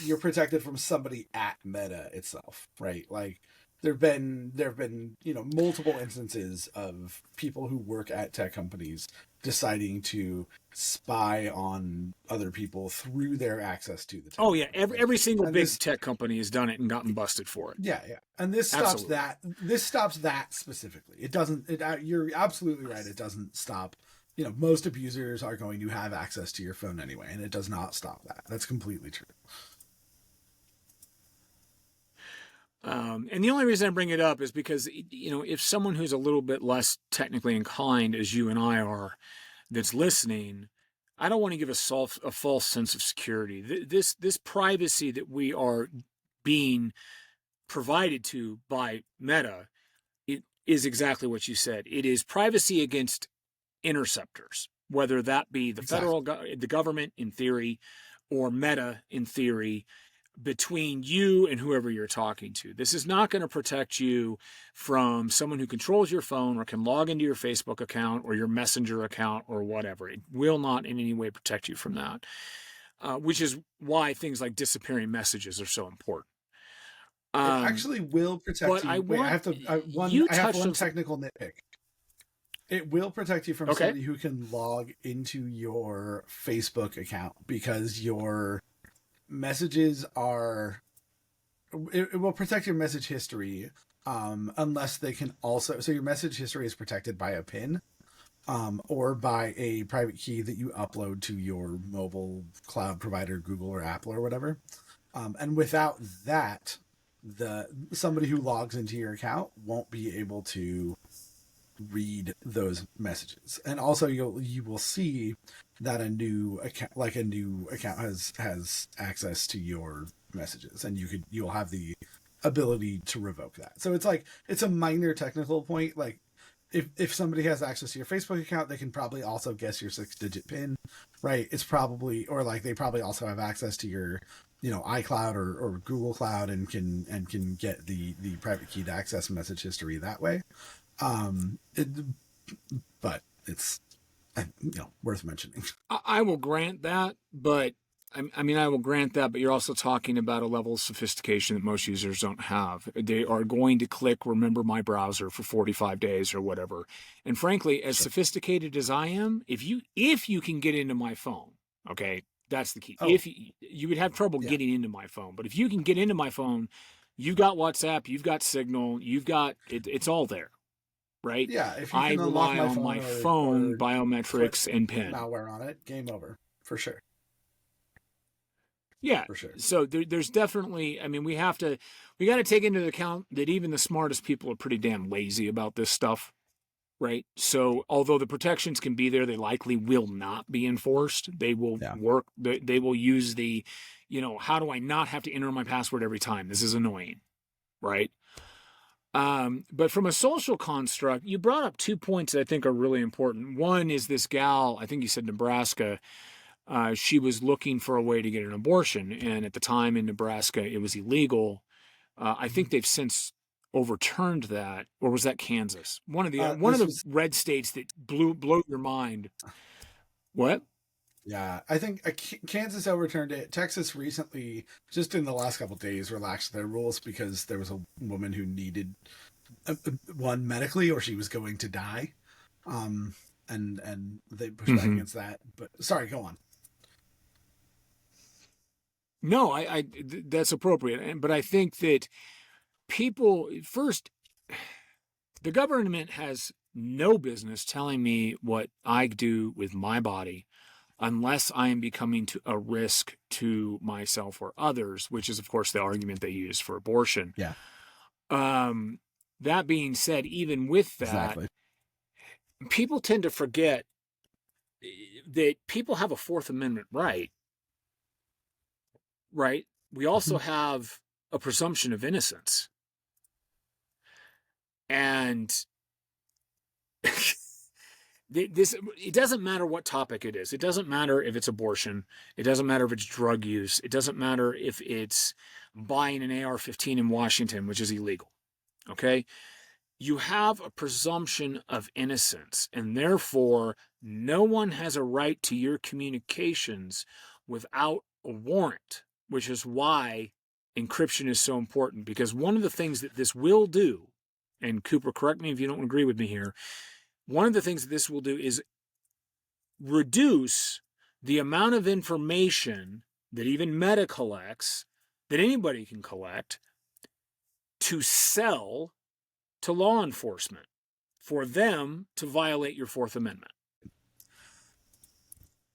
you're protected from somebody at Meta itself, right? Like there have been multiple instances of people who work at tech companies deciding to spy on other people through their access to the tech Oh yeah, company, right? every single And big this, tech company has done it and gotten busted for it. yeah, yeah, and this stops Absolutely. that. This stops that specifically. It doesn't. You're absolutely right. It doesn't stop. Most abusers are going to have access to your phone anyway, and it does not stop that. That's completely true. And the only reason I bring it up is because, if someone who's a little bit less technically inclined, as you and I are, that's listening, I don't want to give a false sense of security. This privacy that we are being provided to by Meta, it is exactly what you said. It is privacy against interceptors, whether that be Exactly. the government in theory, or Meta in theory, between you and whoever you're talking to. This is not going to protect you from someone who controls your phone or can log into your Facebook account or your Messenger account or whatever. It will not in any way protect you from that, which is why things like disappearing messages are so important. It Um, actually will protect but I you. Wait, I want have to. you I have touched one on some. technical nitpick. It will protect you from Okay. somebody who can log into your Facebook account because your messages are. It will protect your message history, unless they can also. So your message history is protected by a PIN, or by a private key that you upload to your mobile cloud provider, Google or Apple or whatever. And without that, the somebody who logs into your account won't be able to read those messages. And also you will see that a new account has access to your messages, and you'll have the ability to revoke that. So it's a minor technical point. Like if somebody has access to your Facebook account, they can probably also guess your 6-digit PIN, right? It's probably, or like they probably also have access to your iCloud or Google Cloud, and can get the private key to access message history that way. Um, it, but it's worth mentioning. I will grant that, but I mean, I will grant that, but you're also talking about a level of sophistication that most users don't have. They are going to click remember my browser for 45 days or whatever. And frankly, as Sure. sophisticated as I am, if you can get into my phone, okay, that's the key. Oh, If you would have trouble yeah, getting into my phone, but if you can get into my phone, you've got WhatsApp, you've got Signal, you've got it's all there, right? yeah. If you I can unlock rely my on phone my or phone put biometrics and PIN. malware on it, game over for sure, Yeah. for sure. So there's definitely, I mean, we got to take into account that even the smartest people are pretty damn lazy about this stuff, right? So although the protections can be there, they likely will not be enforced. They will Yeah. they will use how do I not have to enter my password every time? This is annoying, right? But from a social construct, you brought up 2 points that I think are really important. One is this gal, I think you said Nebraska, she was looking for a way to get an abortion, and at the time in Nebraska, it was illegal. I Mhm. think they've since overturned that, or was that Kansas? One of This the was red states that blow your mind. What? Yeah, I think Kansas overturned it. Texas recently, just in the last couple of days, relaxed their rules because there was a woman who needed one medically, or she was going to die. Um, and they pushed back Mm-hmm. against that. But sorry, go on. No, that's appropriate. But I think that people, first, the government has no business telling me what I do with my body unless I am becoming a risk to myself or others, which is, of course, the argument they use for abortion. Yeah, Um, that being said, even with that, exactly. people tend to forget that people have a Fourth Amendment right, right? We also Mhm. have a presumption of innocence. And this, it doesn't matter what topic it is. It doesn't matter if it's abortion. It doesn't matter if it's drug use. It doesn't matter if it's buying an AR-15 in Washington, which is illegal. Okay? You have a presumption of innocence, and therefore no one has a right to your communications without a warrant, which is why encryption is so important. Because one of the things that this will do, and Cooper, correct me if you don't agree with me here, one of the things that this will do is reduce the amount of information that even Meta collects, that anybody can collect, to sell to law enforcement for them to violate your Fourth Amendment.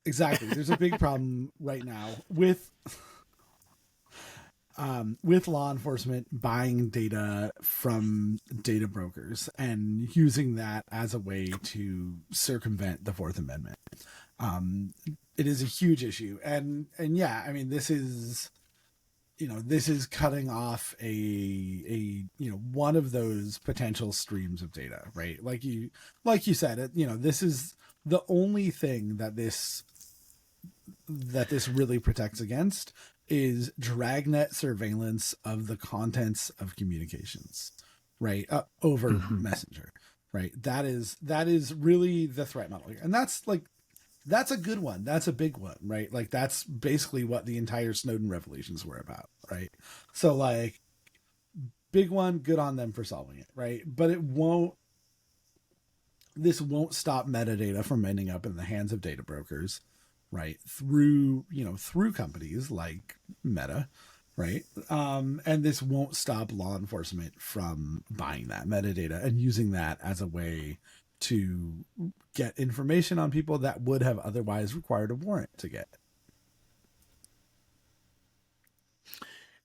Exactly. There's a big problem right now with law enforcement buying data from data brokers and using that as a way to circumvent the Fourth Amendment. Um, it is a huge issue, and yeah, I mean, this is cutting off a one of those potential streams of data, right? Like you said, this is the only thing that this really protects against is dragnet surveillance of the contents of communications, right? Over Mm-hmm. Messenger, right? That is really the threat model here, and that's a good one. That's a big one, right? Like that's basically what the entire Snowden revelations were about, right? So like big one, good on them for solving it, right? But this won't stop metadata from ending up in the hands of data brokers, right? Through companies like Meta, right? And this won't stop law enforcement from buying that metadata and using that as a way to get information on people that would have otherwise required a warrant to get.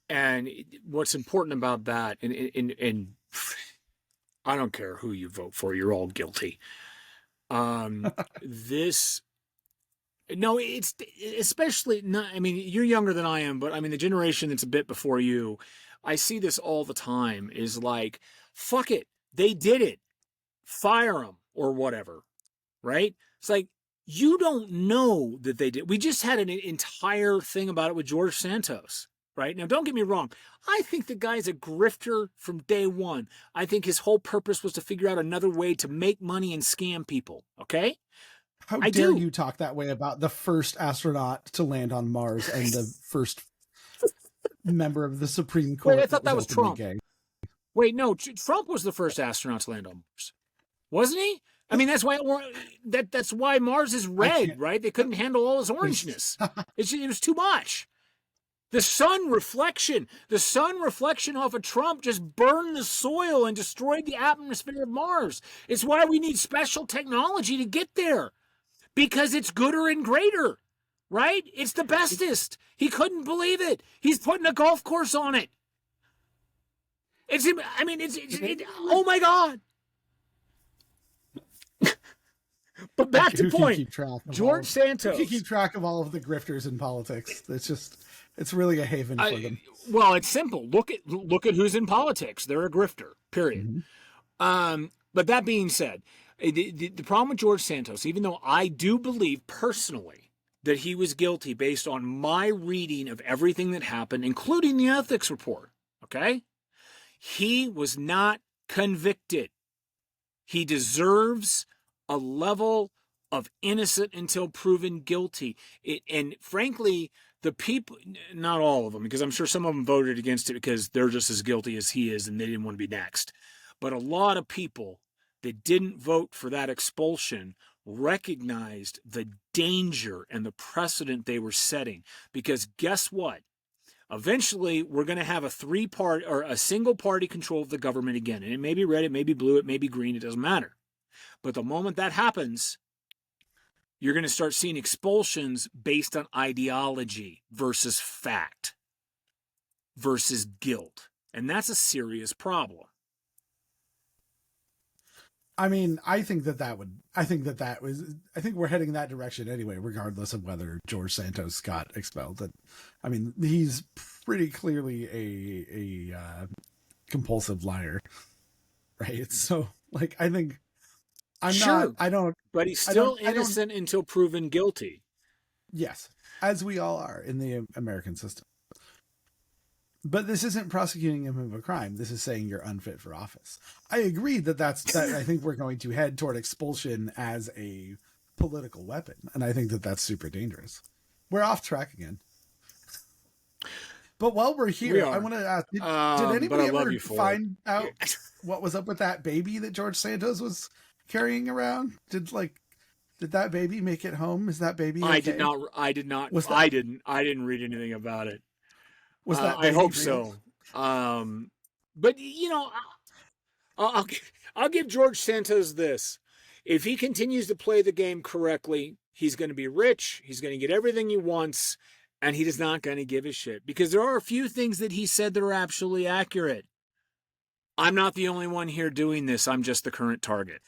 And what's important about that, and I don't care who you vote for, you're all guilty. This No, it's especially not. I mean, you're younger than I am, but I mean, the generation that's a bit before you, I see this all the time is like, fuck it. They did it. Fire them or whatever. Right? It's like, you don't know that they did. We just had an entire thing about it with George Santos. Right? Now, don't get me wrong. I think the guy's a grifter from day one. I think his whole purpose was to figure out another way to make money and scam people. Okay? How I dare do. you talk that way about the first astronaut to land on Mars and the first member of the Supreme Wait, I Court that thought was that was openly Trump. gay? Wait, no, Trump was the first astronaut to land on Mars, wasn't he? I mean, that's why Mars is I red, can't. right? They couldn't handle all his There's orangeness. It was too much. The sun reflection off of Trump just burned the soil and destroyed the atmosphere of Mars. It's why we need special technology to get there because it's gooder and greater, right? It's the bestest. He couldn't believe it. He's putting a golf course on it. I mean, oh my God. But back to who can point. keep track of all George of who can Santos. keep track of all of the grifters in politics. It's really a haven for them. Well, it's simple. Look at who's in politics. They're a grifter. Period. Mm-hmm. But that being said, the problem with George Santos, even though I do believe personally that he was guilty based on my reading of everything that happened, including the ethics report, okay, he was not convicted. He deserves a level of innocent until proven guilty. And frankly, the people, not all of them, because I'm sure some of them voted against it because they're just as guilty as he is and they didn't want to be next. But a lot of people that didn't vote for that expulsion recognized the danger and the precedent they were setting. Because guess what? Eventually, we're going to have a three-part or a single-party control of the government again. And it may be red, it may be blue, it may be green, it doesn't matter. But the moment that happens, you're going to start seeing expulsions based on ideology versus fact versus guilt. And that's a serious problem. I mean, I think that we're heading that direction anyway, regardless of whether George Santos got expelled. I mean, he's pretty clearly a compulsive liar, right? So, like, I think but he's still innocent until proven guilty. Yes, as we all are in the American system. But this isn't prosecuting him of a crime. This is saying you're unfit for office. I agree that I think we're going to head toward expulsion as a political weapon. And I think that that's super dangerous. We're off track again. But while we're here, I want to ask, did anybody ever find out what was up with that baby that George Santos was carrying around? Did that baby make it home? Is that baby okay? I did not. I didn't read anything about it. Was that I hope real? So. But you know, I'll give George Santos this. If he continues to play the game correctly, he's going to be rich. He's going to get everything he wants, and he is not going to give a shit. Because there are a few things that he said that are absolutely accurate. I'm not the only one here doing this. I'm just the current target.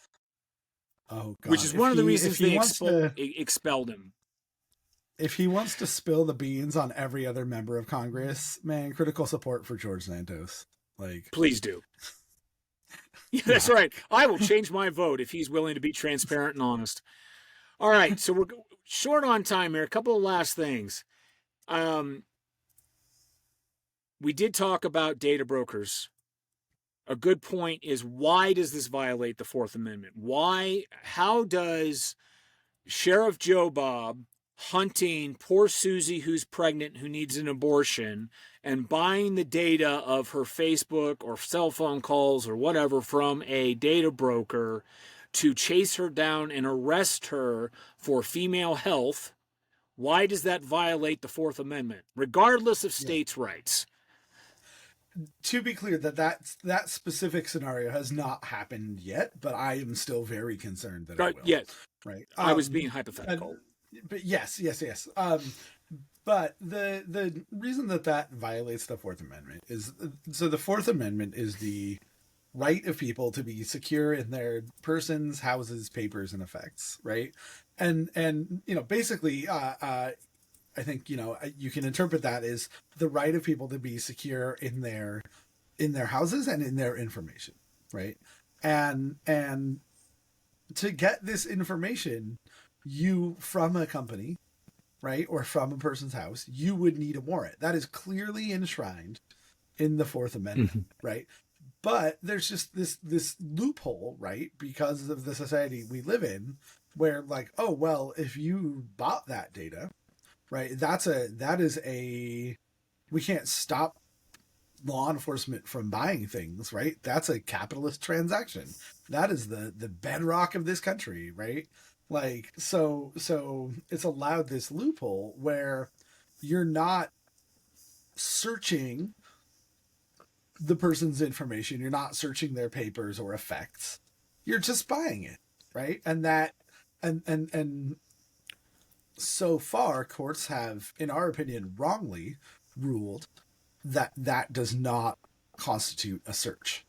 Oh, God. Which is one of the reasons they expelled him. If he wants to spill the beans on every other member of Congress, man, critical support for George Santos. Please do. Yeah, that's right. I will change my vote if he's willing to be transparent and honest. All right, so we're short on time here. A couple of last things. We did talk about data brokers. A good point is, why does this violate the Fourth Amendment? How does Sheriff Joe Bob hunting poor Susie who's pregnant, who needs an abortion, and buying the data of her Facebook or cell phone calls or whatever from a data broker to chase her down and arrest her for female health, why does that violate the Fourth Amendment, regardless of states' rights? To be clear, that specific scenario has not happened yet, but I am still very concerned that it will. Yes. Right. I was being hypothetical. But yes. But the reason that violates the Fourth Amendment is, so the Fourth Amendment is the right of people to be secure in their persons, houses, papers, and effects, right? And basically, I think, you can interpret that as the right of people to be secure in their houses and in their information, right? And to get this information, you, from a company, right, or from a person's house, you would need a warrant. That is clearly enshrined in the Fourth Amendment, right? But there's just this loophole, right, because of the society we live in, where if you bought that data, right, we can't stop law enforcement from buying things, right? That's a capitalist transaction. That is the bedrock of this country, right? So it's allowed this loophole where you're not searching the person's information. You're not searching their papers or effects. You're just buying it, right? And so far, courts have, in our opinion, wrongly ruled that does not constitute a search.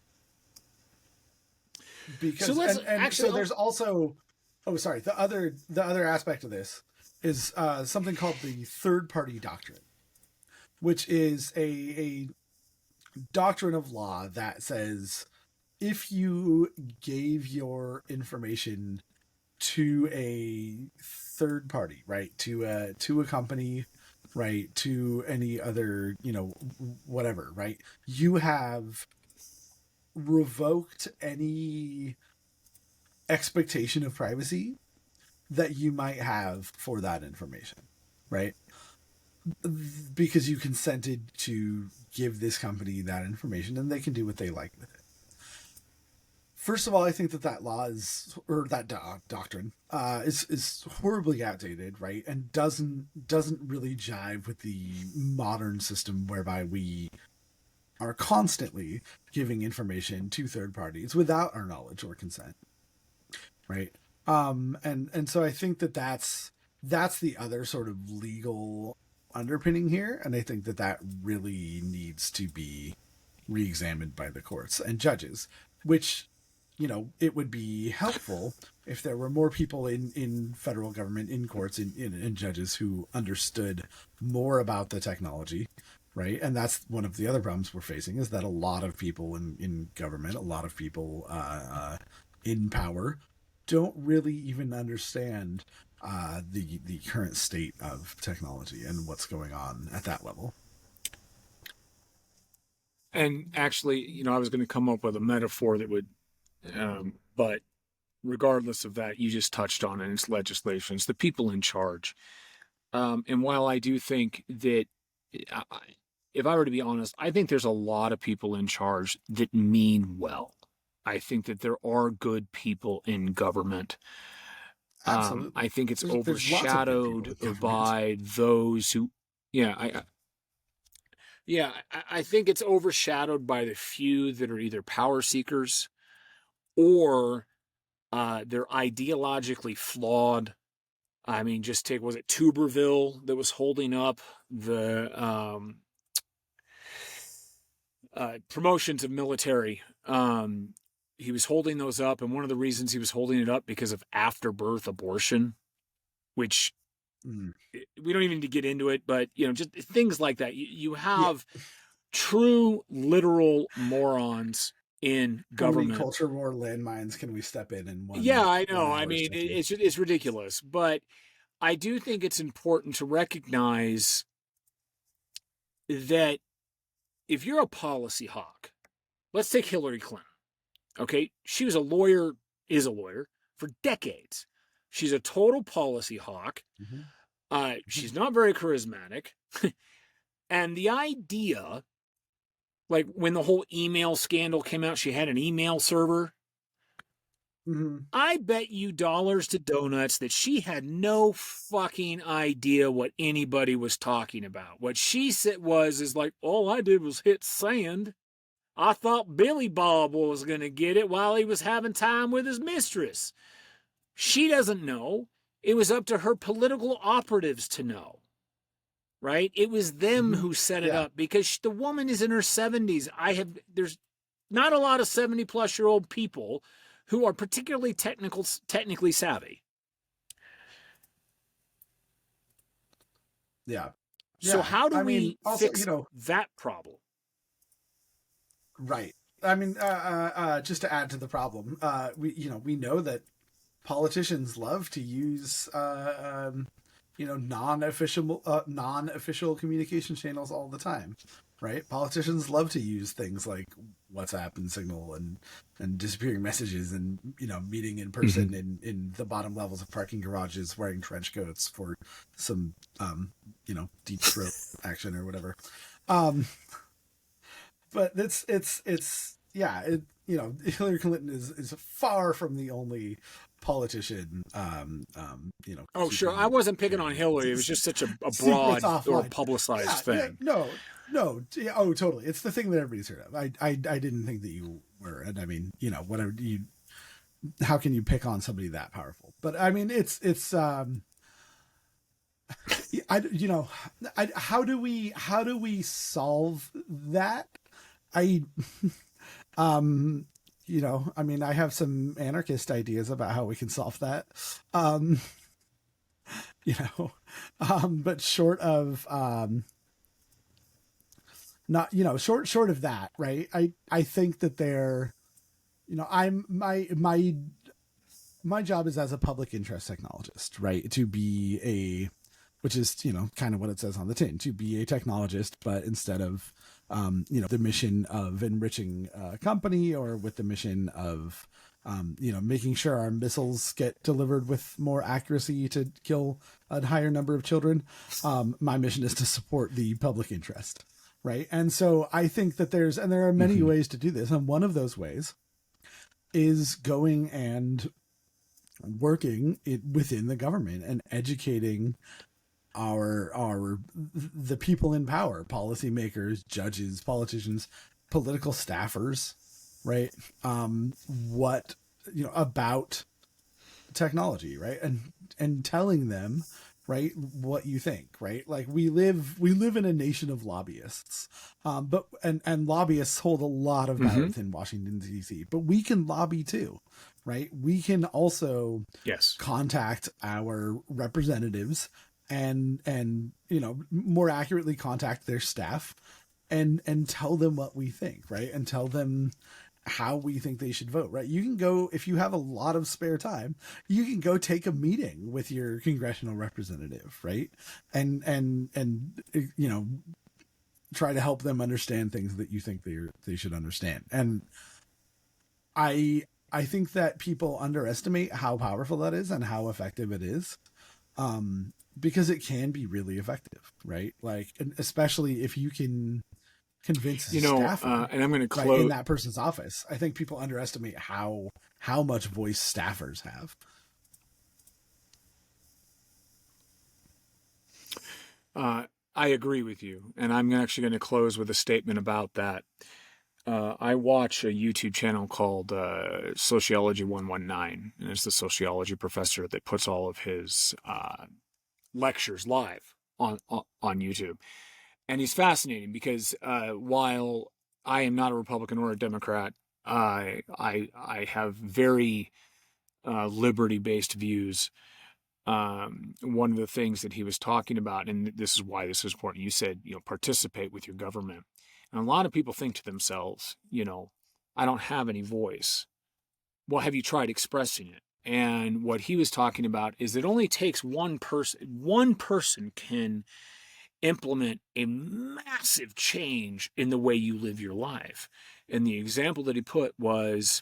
Because so there's also, the other aspect of this is something called the third party doctrine, which is a doctrine of law that says if you gave your information to a third party, right, to a company, right, to any other, whatever, right, you have revoked any expectation of privacy that you might have for that information, right? Because you consented to give this company that information, and they can do what they like with it. First of all, I think that law is, or that doctrine, is horribly outdated, right, and doesn't really jive with the modern system whereby we are constantly giving information to third parties without our knowledge or consent, right? And so I think that that's the other sort of legal underpinning here, and I think that really needs to be re-examined by the courts and judges, which, it would be helpful if there were more people in federal government, in courts, in judges who understood more about the technology, right? And that's one of the other problems we're facing, is that a lot of people in government, a lot of people in power, don't really even understand the current state of technology and what's going on at that level. And actually, I was going to come up with a metaphor that would, but regardless of that, you just touched on it. It's legislation. It's the people in charge. And while I do think that, if I were to be honest, I think there's a lot of people in charge that mean well. I think that there are good people in government. Absolutely. I think it's There's overshadowed by those who, I think it's overshadowed by the few that are either power seekers or they're ideologically flawed. I mean, just take, was it Tuberville that was holding up the promotions of military? He was holding those up, and one of the reasons he was holding it up because of afterbirth abortion, which we don't even need to get into it, but just things like that. You have true literal morons in government. How many culture war landmines can we step in one? Yeah, I know. I mean, it's ridiculous, but I do think it's important to recognize that if you're a policy hawk, let's take Hillary Clinton. Okay, she was a lawyer for decades. She's a total policy hawk. Mm-hmm. She's not very charismatic. And the idea, like when the whole email scandal came out, she had an email server. Mm-hmm. I bet you dollars to donuts that she had no fucking idea what anybody was talking about. What she said is like, all I did was hit send. I thought Billy Bob was going to get it while he was having time with his mistress. She doesn't know. It was up to her political operatives to know. Right? It was them who set it up, because the woman is in her 70s. There's not a lot of 70-plus-year-old people who are particularly technically savvy. Yeah. So how do we fix that problem? Right. I mean, just to add to the problem, we know that politicians love to use non-official communication channels all the time, right? Politicians love to use things like WhatsApp and Signal and disappearing messages and meeting in person in the bottom levels of parking garages wearing trench coats for some deep throat action or whatever. But Hillary Clinton is far from the only politician. Oh, sure. I wasn't picking on Hillary. It was just such a broad or publicized thing. No. Yeah, oh, totally. It's the thing that everybody's heard of. I didn't think that you were, and I mean, whatever how can you pick on somebody that powerful? But I mean, it's how do we solve that? I mean, I have some anarchist ideas about how we can solve that. But short of short of that, right? I think that my job is as a public interest technologist, right? To be which is, kind of what it says on the tin, to be a technologist, but instead of the mission of enriching a company, or with the mission of, making sure our missiles get delivered with more accuracy to kill a higher number of children. My mission is to support the public interest. Right. And so I think that there are many ways to do this. And one of those ways is going and working within the government and educating the people in power, policymakers, judges, politicians, political staffers, right? What, about technology, right? And telling them, right, what you think, right? Like we live in a nation of lobbyists, but and lobbyists hold a lot of power Mm-hmm. within Washington D.C. But we can lobby too, right? We can also Yes. contact our representatives and more accurately contact their staff and tell them what we think, right? And tell them how we think they should vote, right? You can go, if you have a lot of spare time, you can go take a meeting with your congressional representative, right? And try to help them understand things that you think they should understand. And I think that people underestimate how powerful that is and how effective it is. Because it can be really effective, right? Like, especially if you can convince a staffer, And I'm going to right, in close. that person's office. I think people underestimate how much voice staffers have. I agree with you, and I'm actually going to close with a statement about that. I watch a YouTube channel called Sociology 119, and it's the sociology professor that puts all of his lectures live on YouTube. And he's fascinating because while I am not a Republican or a Democrat, I have very liberty-based views. One of the things that he was talking about, and this is why this is important, you said, participate with your government. And a lot of people think to themselves, I don't have any voice. Well, have you tried expressing it? And what he was talking about is it only takes one person. One person can implement a massive change in the way you live your life. And the example that he put was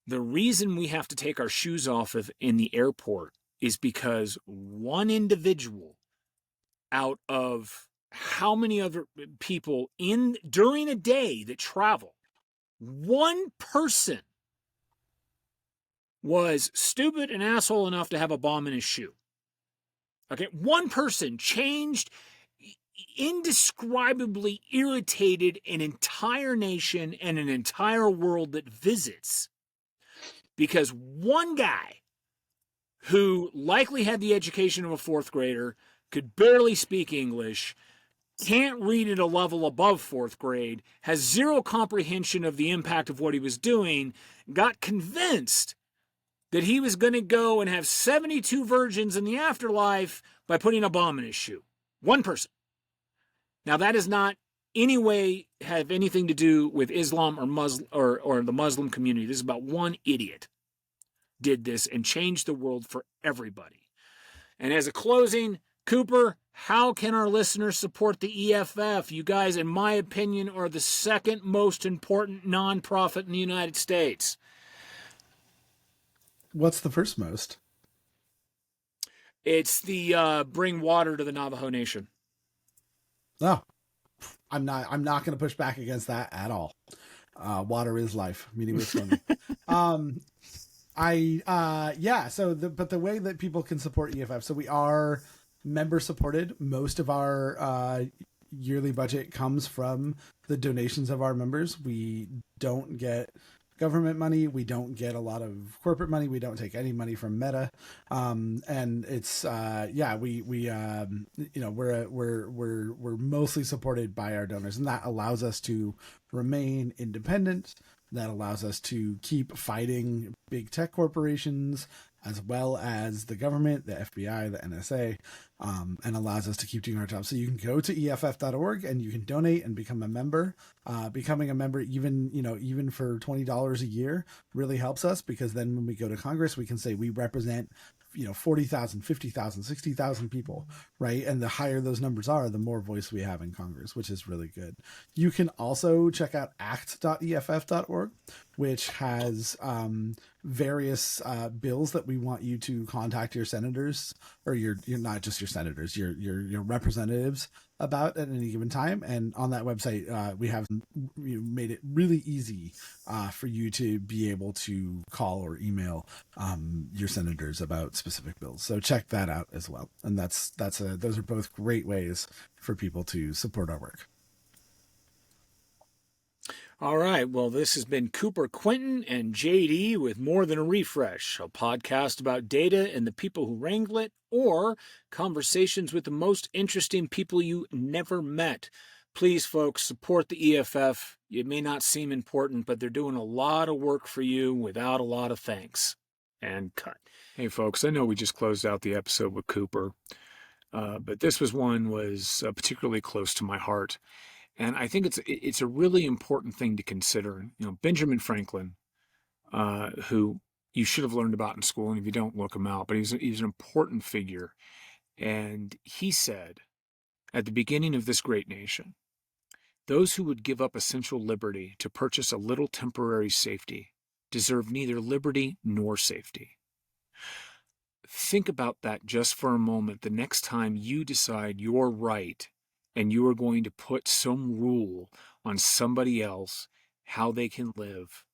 the reason we have to take our shoes off in the airport is because one individual out of how many other people during a day that travel, one person was stupid and asshole enough to have a bomb in his shoe. Okay, one person changed, indescribably irritated an entire nation and an entire world that visits because one guy who likely had the education of a fourth grader, could barely speak English, can't read at a level above fourth grade, has zero comprehension of the impact of what he was doing, got convinced that he was going to go and have 72 virgins in the afterlife by putting a bomb in his shoe. One person. Now, that does not any way have anything to do with Islam or Muslim or the Muslim community. This is about one idiot did this and changed the world for everybody. And as a closing, Cooper, how can our listeners support the EFF? You guys, in my opinion, are the second most important nonprofit in the United States. What's the first most? It's the Bring Water to the Navajo Nation. Oh, I'm not going to push back against that at all. Water is life. Meaning with swimming. But the way that people can support EFF, so we are member supported. Most of our yearly budget comes from the donations of our members. We don't get government money. We don't get a lot of corporate money. We don't take any money from Meta. And it's we're mostly supported by our donors, and that allows us to remain independent. That allows us to keep fighting big tech corporations as well as the government, the FBI, the NSA, and allows us to keep doing our job. So you can go to EFF.org and you can donate and become a member. Becoming a member, even for $20 a year, really helps us, because then when we go to Congress, we can say we represent 40,000, 50,000, 60,000 people, right? And the higher those numbers are, the more voice we have in Congress, which is really good. You can also check out act.eff.org, which has various bills that we want you to contact your senators, or your not just your senators, your representatives about at any given time. And on that website, we have made it really easy for you to be able to call or email your senators about specific bills. So check that out as well. And those are both great ways for people to support our work. All right. Well, this has been Cooper Quinton and JD with More Than a Refresh, a podcast about data and the people who wrangle it, or conversations with the most interesting people you never met. Please, folks, support the EFF. It may not seem important, but they're doing a lot of work for you without a lot of thanks. And cut. Hey, folks, I know we just closed out the episode with Cooper, but this was particularly close to my heart. And I think it's a really important thing to consider. Benjamin Franklin, who you should have learned about in school, and if you don't, look him out. But he's an important figure, and he said at the beginning of this great nation, those who would give up essential liberty to purchase a little temporary safety deserve neither liberty nor safety. Think about that just for a moment the next time you decide you're right and you are going to put some rule on somebody else, how they can live,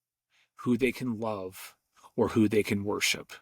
who they can love, or who they can worship.